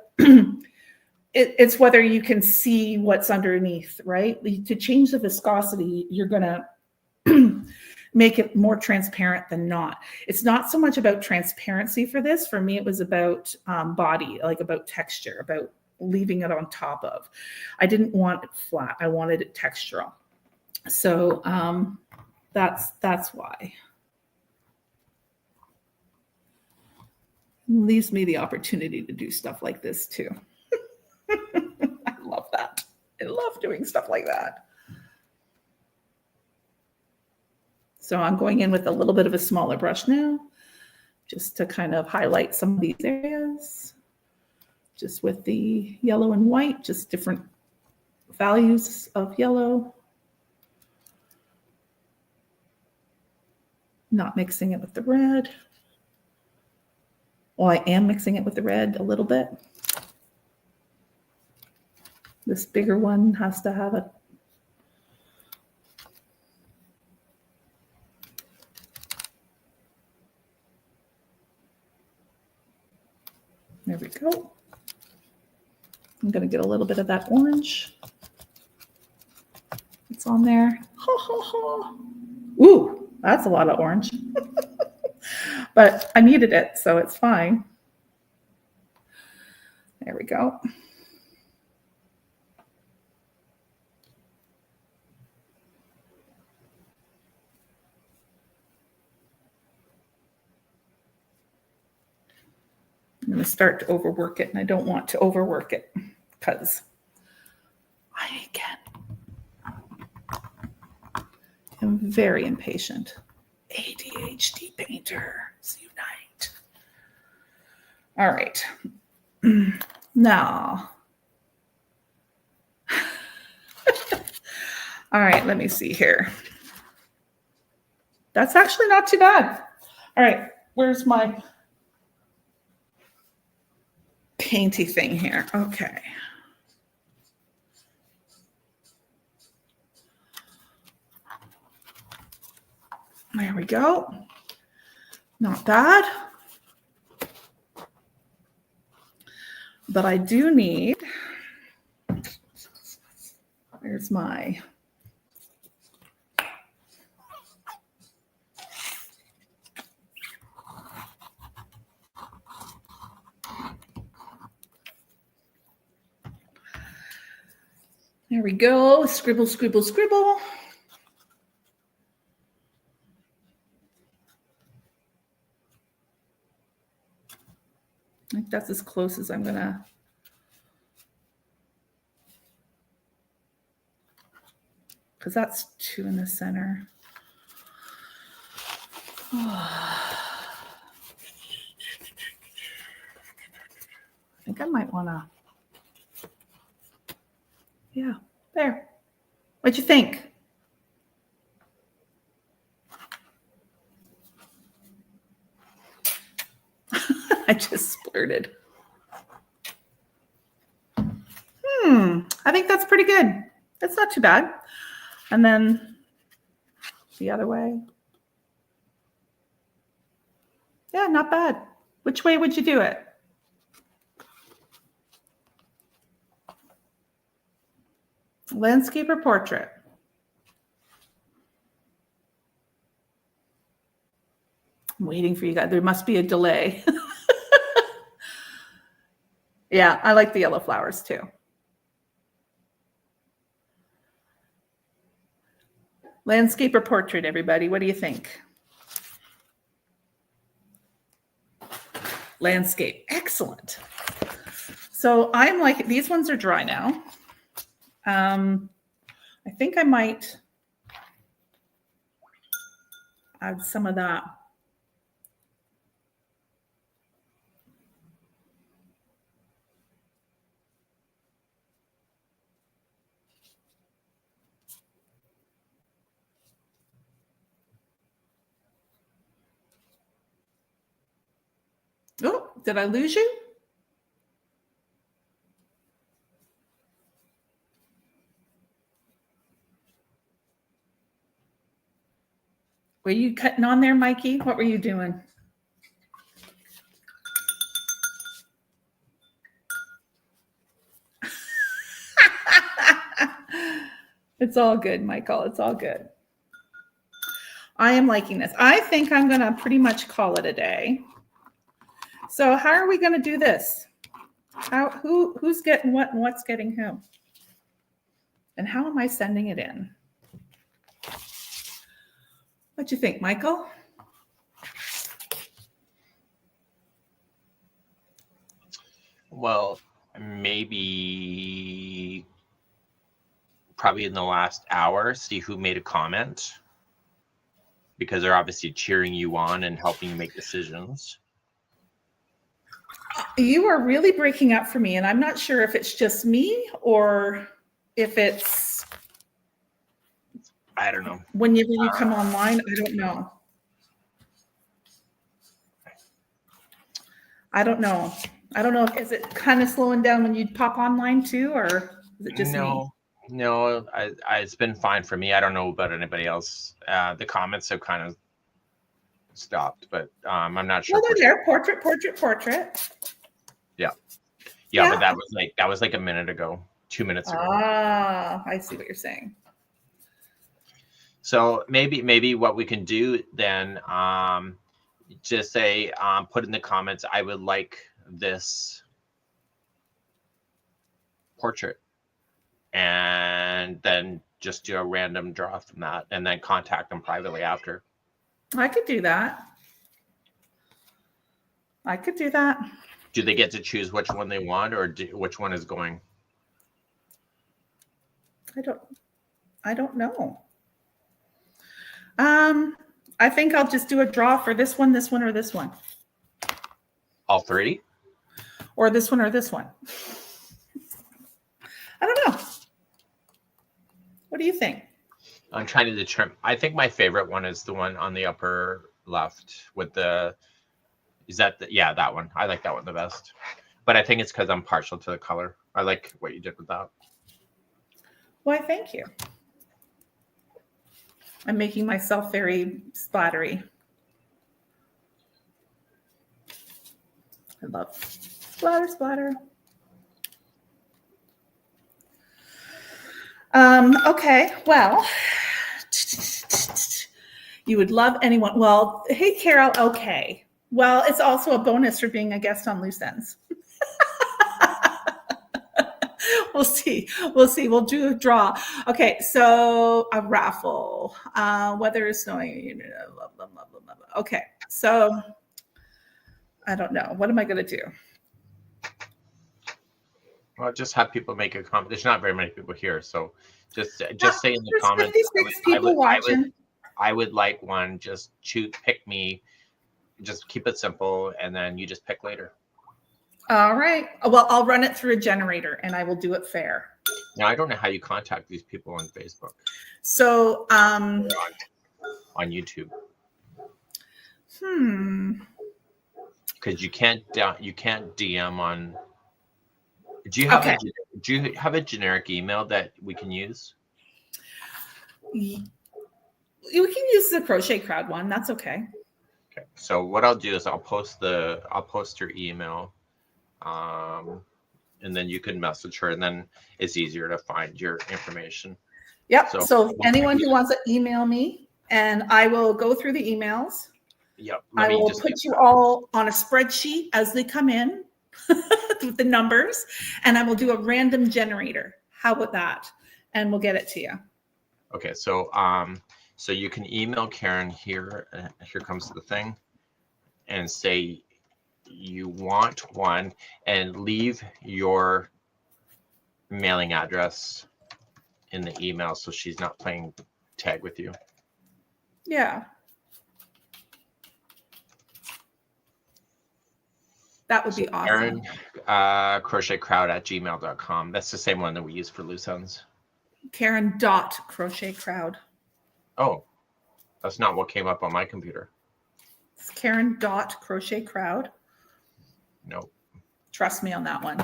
it's whether you can see what's underneath, right? To change the viscosity, you're going to make it more transparent than not. It's not so much about transparency for this. For me, it was about body, like about texture, about leaving it on top of. I didn't want it flat. I wanted it textural. So that's why. It leaves me the opportunity to do stuff like this too. I love that. I love doing stuff like that. So I'm going in with a little bit of a smaller brush now, just to kind of highlight some of these areas. Just with the yellow and white, just different values of yellow. Not mixing it with the red. Well, I am mixing it with the red a little bit. This bigger one has to have a there we go. I'm going to get a little bit of that orange. It's on there. Ha, ha, ha. Ooh, that's a lot of orange. But I needed it, so it's fine. There we go. I'm going to start to overwork it, and I don't want to overwork it because I, again, am very impatient. ADHD painters unite. All right. Now. All right, let me see here. That's actually not too bad. All right, where's my painty thing here? Okay. There we go. Not bad. But I do need, where's my, there we go. Scribble, scribble, scribble. I think that's as close as I'm gonna. Because that's 2 in the center. I think I might wanna. Yeah, there. What'd you think? I just splurted. I think that's pretty good. That's not too bad. And then the other way. Yeah, not bad. Which way would you do it? Landscape or portrait? I'm waiting for you guys. There must be a delay. Yeah, I like the yellow flowers too. Landscape or portrait, everybody? What do you think? Landscape. Excellent. So I'm like, these ones are dry now. I think I might add some of that. Oh, did I lose you? Were you cutting on there, Mikey? What were you doing? It's all good, Michael. It's all good. I am liking this. I think I'm going to pretty much call it a day. So how are we going to do this? Who's getting what and what's getting who? And how am I sending it in? What do you think, Michael? Well, maybe probably in the last hour, see who made a comment, because they're obviously cheering you on and helping you make decisions. You are really breaking up for me, and I'm not sure if it's just me or if it's, I don't know. Whenever you come online, I don't know. I don't know. Is it kind of slowing down when you pop online too, or is it just me? No, it's been fine for me. I don't know about anybody else. The comments have kind of stopped, but I'm not sure. Well, they're there. Portrait. Yeah, but that was like a minute ago, 2 minutes ago. Ah, I see what you're saying. So maybe what we can do then, just say, put in the comments, I would like this portrait, and then just do a random draw from that, and then contact them privately after. I could do that. Do they get to choose which one they want, or which one is going? I don't know. I think I'll just do a draw for this one, or this one. All three? Or this one or this one. I don't know. What do you think? I'm trying to determine. I think my favorite one is the one on the upper left with the, that one. I like that one the best. But I think it's because I'm partial to the color. I like what you did with that. Why, thank you. I'm making myself very splattery. I love splatter. Okay, well, you would love anyone. Well, hey, Carol, okay. Well, it's also a bonus for being a guest on Loose Ends. We'll see. We'll do a draw. Okay, so a raffle. Weather is snowing. Blah, blah, blah, blah, blah. Okay, so I don't know. What am I going to do? Well, just have people make a comment. There's not very many people here, so just say in the comments. 56 people watching. I would like one. Just pick me. Just keep it simple, and then you just pick later. All right. Well, I'll run it through a generator, and I will do it fair. Now, I don't know how you contact these people on Facebook. So, on YouTube. Because you can't DM on. Do you have a generic email that we can use? You can use the Crochet Crowd one. That's okay. Okay. So what I'll do is I'll post your email, and then you can message her, and then it's easier to find your information. Yep. So anyone who wants to email me, and I will go through the emails. Yep. I will put you all on a spreadsheet as they come in with the numbers, and I will do a random generator. How about that? And we'll get it to you. Okay. So so you can email Karen here. Here comes the thing, and say you want one, and leave your mailing address in the email so she's not playing tag with you. Yeah. That would be awesome. Karen, crochetcrowd@gmail.com. That's the same one that we use for Loose Ends. Karen.crochetcrowd. Oh, that's not what came up on my computer. It's Karen.crochetcrowd. No. Trust me on that one.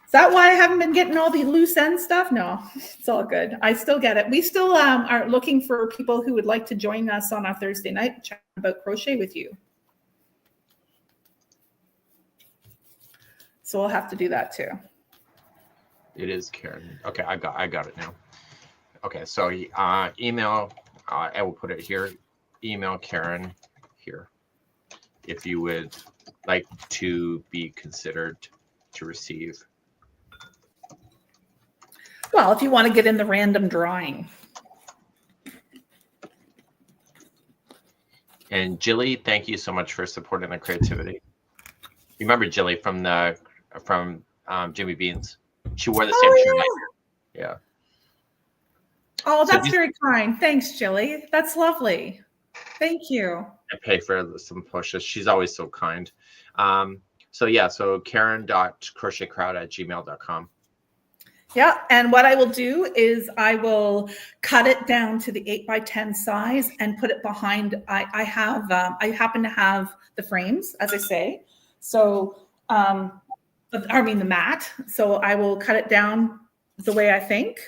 Is that why I haven't been getting all the loose end stuff? No, it's all good. I still get it. We still are looking for people who would like to join us on a Thursday night chat about crochet with you. So we'll have to do that too. It is Karen. Okay, I got it now. Okay, so email, I will put it here. Email Karen here if you would like to be considered to receive. Well, if you want to get in the random drawing. And Jilly, thank you so much for supporting the creativity. You remember Jilly from Jimmy Beans? She wore the same shirt. Yeah. Oh, that's very kind. Thanks, Jilly. That's lovely. Thank you. I pay for some pushes. She's always so kind. So karen.crochetcrowd@gmail.com. Yeah, and what I will do is I will cut it down to the 8x10 size and put it behind. I happen to have the frames, as I say. So, the mat. So I will cut it down the way I think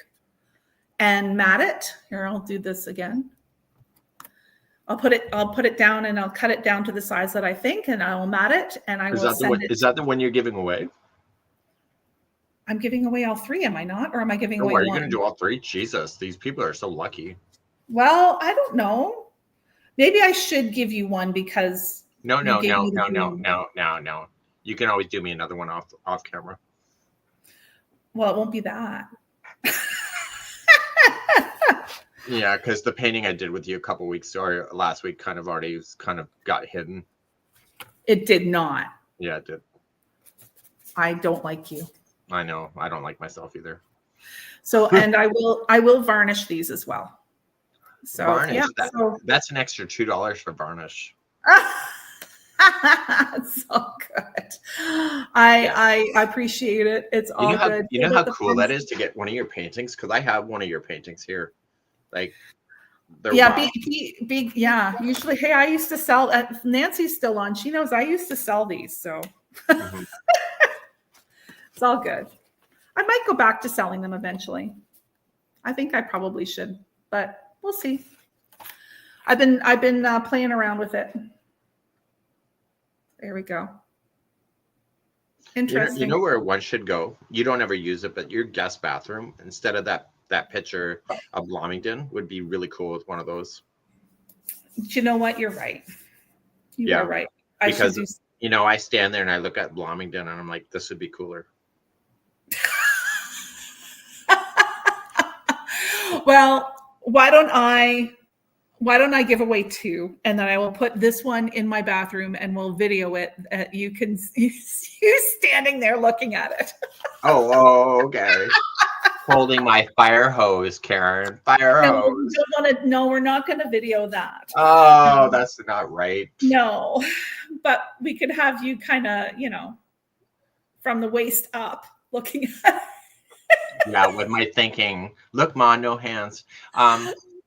and mat it. Here, I'll do this again. I'll put it down and I'll cut it down to the size that I think, and I will mat it, and I will send it. Is that the one you're giving away? I'm giving away all three, am I not? Or am I giving away one? Are you going to do all three? Jesus, these people are so lucky. Well, I don't know. Maybe I should give you one because no. You can always do me another one off camera. Well, it won't be that. Yeah, because the painting I did with you a couple weeks or last week kind of got hidden. It did not. Yeah, it did. I don't like you. I know. I don't like myself either. So, and I will varnish these as well. So varnish. Yeah, that's an extra $2 for varnish. So good. I appreciate it. It's all good. You know how cool that is to get one of your paintings? Because I have one of your paintings here. Like, yeah, big. Yeah. Usually, hey, I used to sell. Nancy's still on. She knows I used to sell these. So it's all good. I might go back to selling them eventually. I think I probably should, but we'll see. I've been playing around with it. There we go. Interesting. You know where one should go? You don't ever use it, but your guest bathroom, instead of that picture of Bloomington, would be really cool with one of those. You know what? You're right. You are right. Because I stand there and I look at Bloomington and I'm like, this would be cooler. Well, why don't I give away two, and then I will put this one in my bathroom and we'll video it. You can see you standing there looking at it. Oh, okay. Holding my fire hose, Karen. Fire hose. No, we're not going to video that. Oh, that's not right. No, but we could have you kind of, from the waist up looking at it. Yeah, with my thinking, look, Ma, no hands.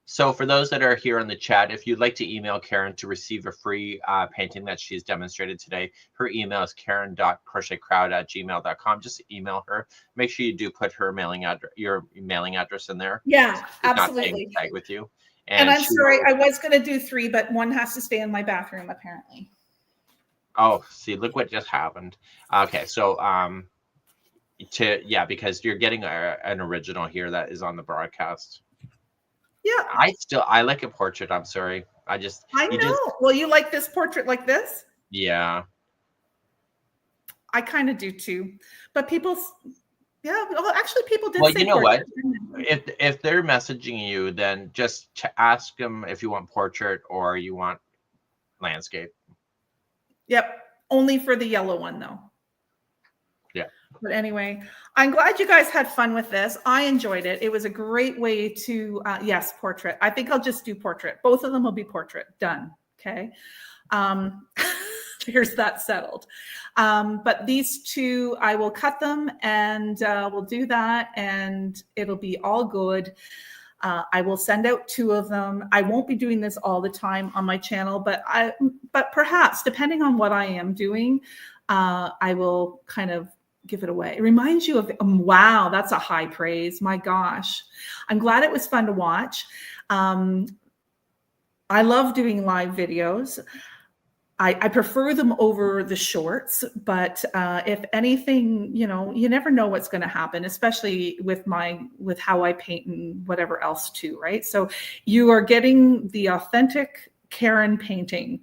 So for those that are here in the chat, if you'd like to email Karen to receive a free painting that she's demonstrated today, her email is karen.crochetcrowd@gmail.com. Just email her. Make sure you do put your mailing address in there. Yeah, absolutely. Not tag with you. And I'm sorry, I was going to do three, but one has to stay in my bathroom, apparently. Oh, see, look what just happened. Okay, so because you're getting an original here that is on the broadcast. Yeah. I like a portrait. I'm sorry. I know. Well, you like this portrait like this? Yeah. I kind of do too. But people did Well, say you know portrait. what? If they're messaging you, then just ask them if you want portrait or you want landscape. Yep. Only for the yellow one, though. Yeah. But anyway, I'm glad you guys had fun with this. I enjoyed it. It was a great way to, portrait. I think I'll just do portrait. Both of them will be portrait. Done. Okay. Here's that settled. But these two, I will cut them and we'll do that and it'll be all good. I will send out two of them. I won't be doing this all the time on my channel, but perhaps depending on what I am doing, I will kind of give it away. It reminds you of, wow, that's a high praise. My gosh. I'm glad it was fun to watch. I love doing live videos. I prefer them over the shorts, but if anything, you know, you never know what's going to happen, especially with how I paint and whatever else too, right? So you are getting the authentic Karen painting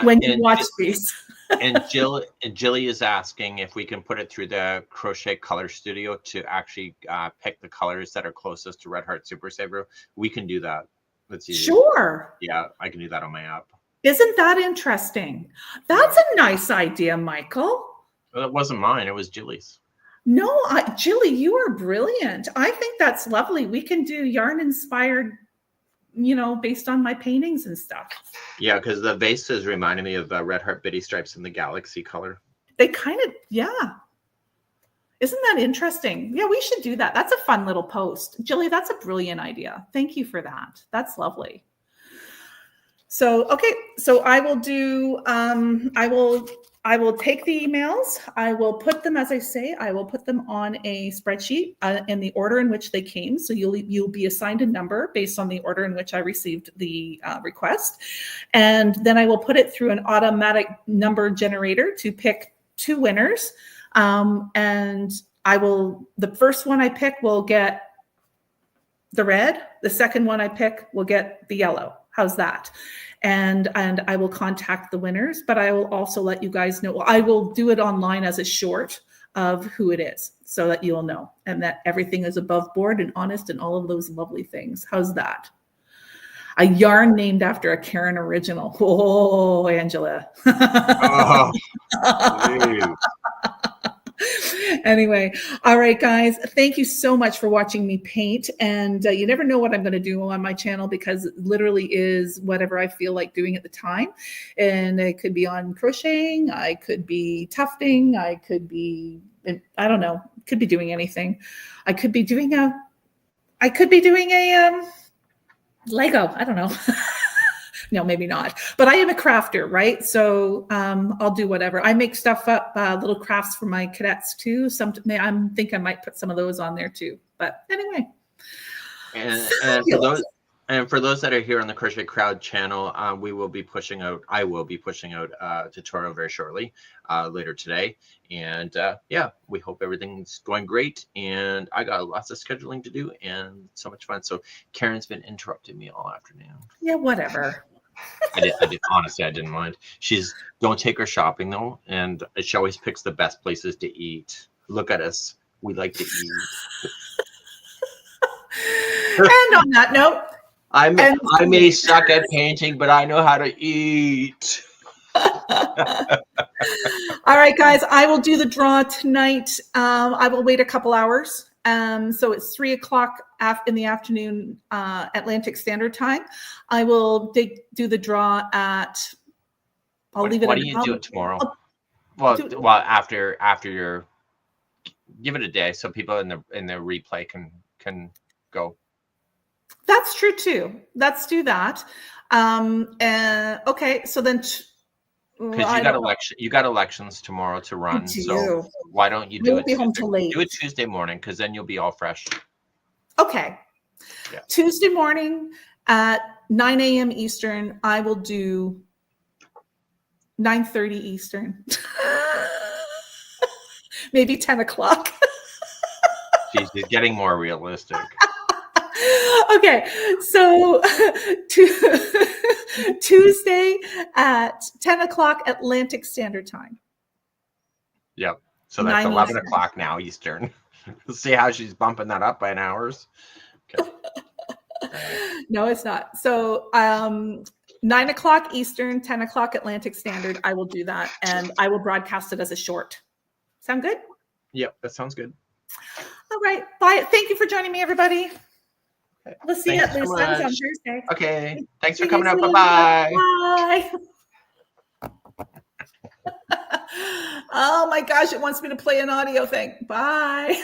when you watch these. And Jilly is asking if we can put it through the Crochet Color Studio to actually pick the colors that are closest to Red Heart Super Saver. We can do that. That's easy. Sure. Yeah, I can do that on my app. Isn't that interesting? That's a nice idea, Michael. Well, it wasn't mine. It was Jilly's. No, Jilly, you are brilliant. I think that's lovely. We can do yarn inspired, you know, based on my paintings and stuff. Yeah, because the vase is reminding me of Red Heart Bitty Stripes in the Galaxy color. They kind of, yeah. Isn't that interesting? Yeah, we should do that. That's a fun little post. Jilly, that's a brilliant idea. Thank you for that. That's lovely. So, okay, so I will do, I will take the emails. I will put them, as I say, I will put them on a spreadsheet in the order in which they came. So you'll be assigned a number based on the order in which I received the request. And then I will put it through an automatic number generator to pick 2 winners. And the first one I pick will get the red. The second one I pick will get the yellow. How's that? And I will contact the winners, but I will also let you guys know. I will do it online as a short of who it is so that you'll know and that everything is above board and honest and all of those lovely things. How's that? A yarn named after a Karen original. Oh, Angela. Oh, anyway, all right, guys, thank you so much for watching me paint. And you never know what I'm going to do on my channel because it literally is whatever I feel like doing at the time. And it could be on crocheting, I could be tufting, I could be, I don't know, could be doing anything. I could be doing a Lego, I don't know. No, maybe not. But I am a crafter, right? So I'll do whatever. I make stuff up, little crafts for my cadets too. I think I might put some of those on there too. But anyway. And for those that are here on the Crochet Crowd channel, I will be pushing out a tutorial very shortly, later today. And yeah, we hope everything's going great. And I got lots of scheduling to do and so much fun. So Karen's been interrupting me all afternoon. Yeah, whatever. I did honestly, I didn't mind. Don't take her shopping though, and she always picks the best places to eat. Look at us, we like to eat. And on that note, I may suck at painting, but I know how to eat. All right, guys, I will do the draw tonight. I will wait a couple hours. So it's 3 o'clock in the afternoon, Atlantic Standard Time. I will do the draw at. Why do you do it tomorrow? Well, after your, give it a day so people in the replay can go. That's true too. Let's do that. Okay, so then. Because you got elections tomorrow to run. So why don't you do it? Be home till late. Do it Tuesday morning, because then you'll be all fresh. Okay. Yeah. Tuesday morning at 9 a.m. Eastern. I will do 9:30 Eastern. Maybe 10 o'clock. She's getting more realistic. Okay, so Tuesday at 10 o'clock Atlantic Standard Time. Yep. So that's 11 o'clock now Eastern. See how she's bumping that up by an hours. Okay. No, it's not. So 9 o'clock Eastern, 10 o'clock Atlantic Standard. I will do that, and I will broadcast it as a short. Sound good? Yep, that sounds good. All right. Bye. Thank you for joining me, everybody. We'll see you at Loose Ends on Thursday. Okay. Thanks for coming out. Bye-bye. Bye. Oh my gosh, it wants me to play an audio thing. Bye.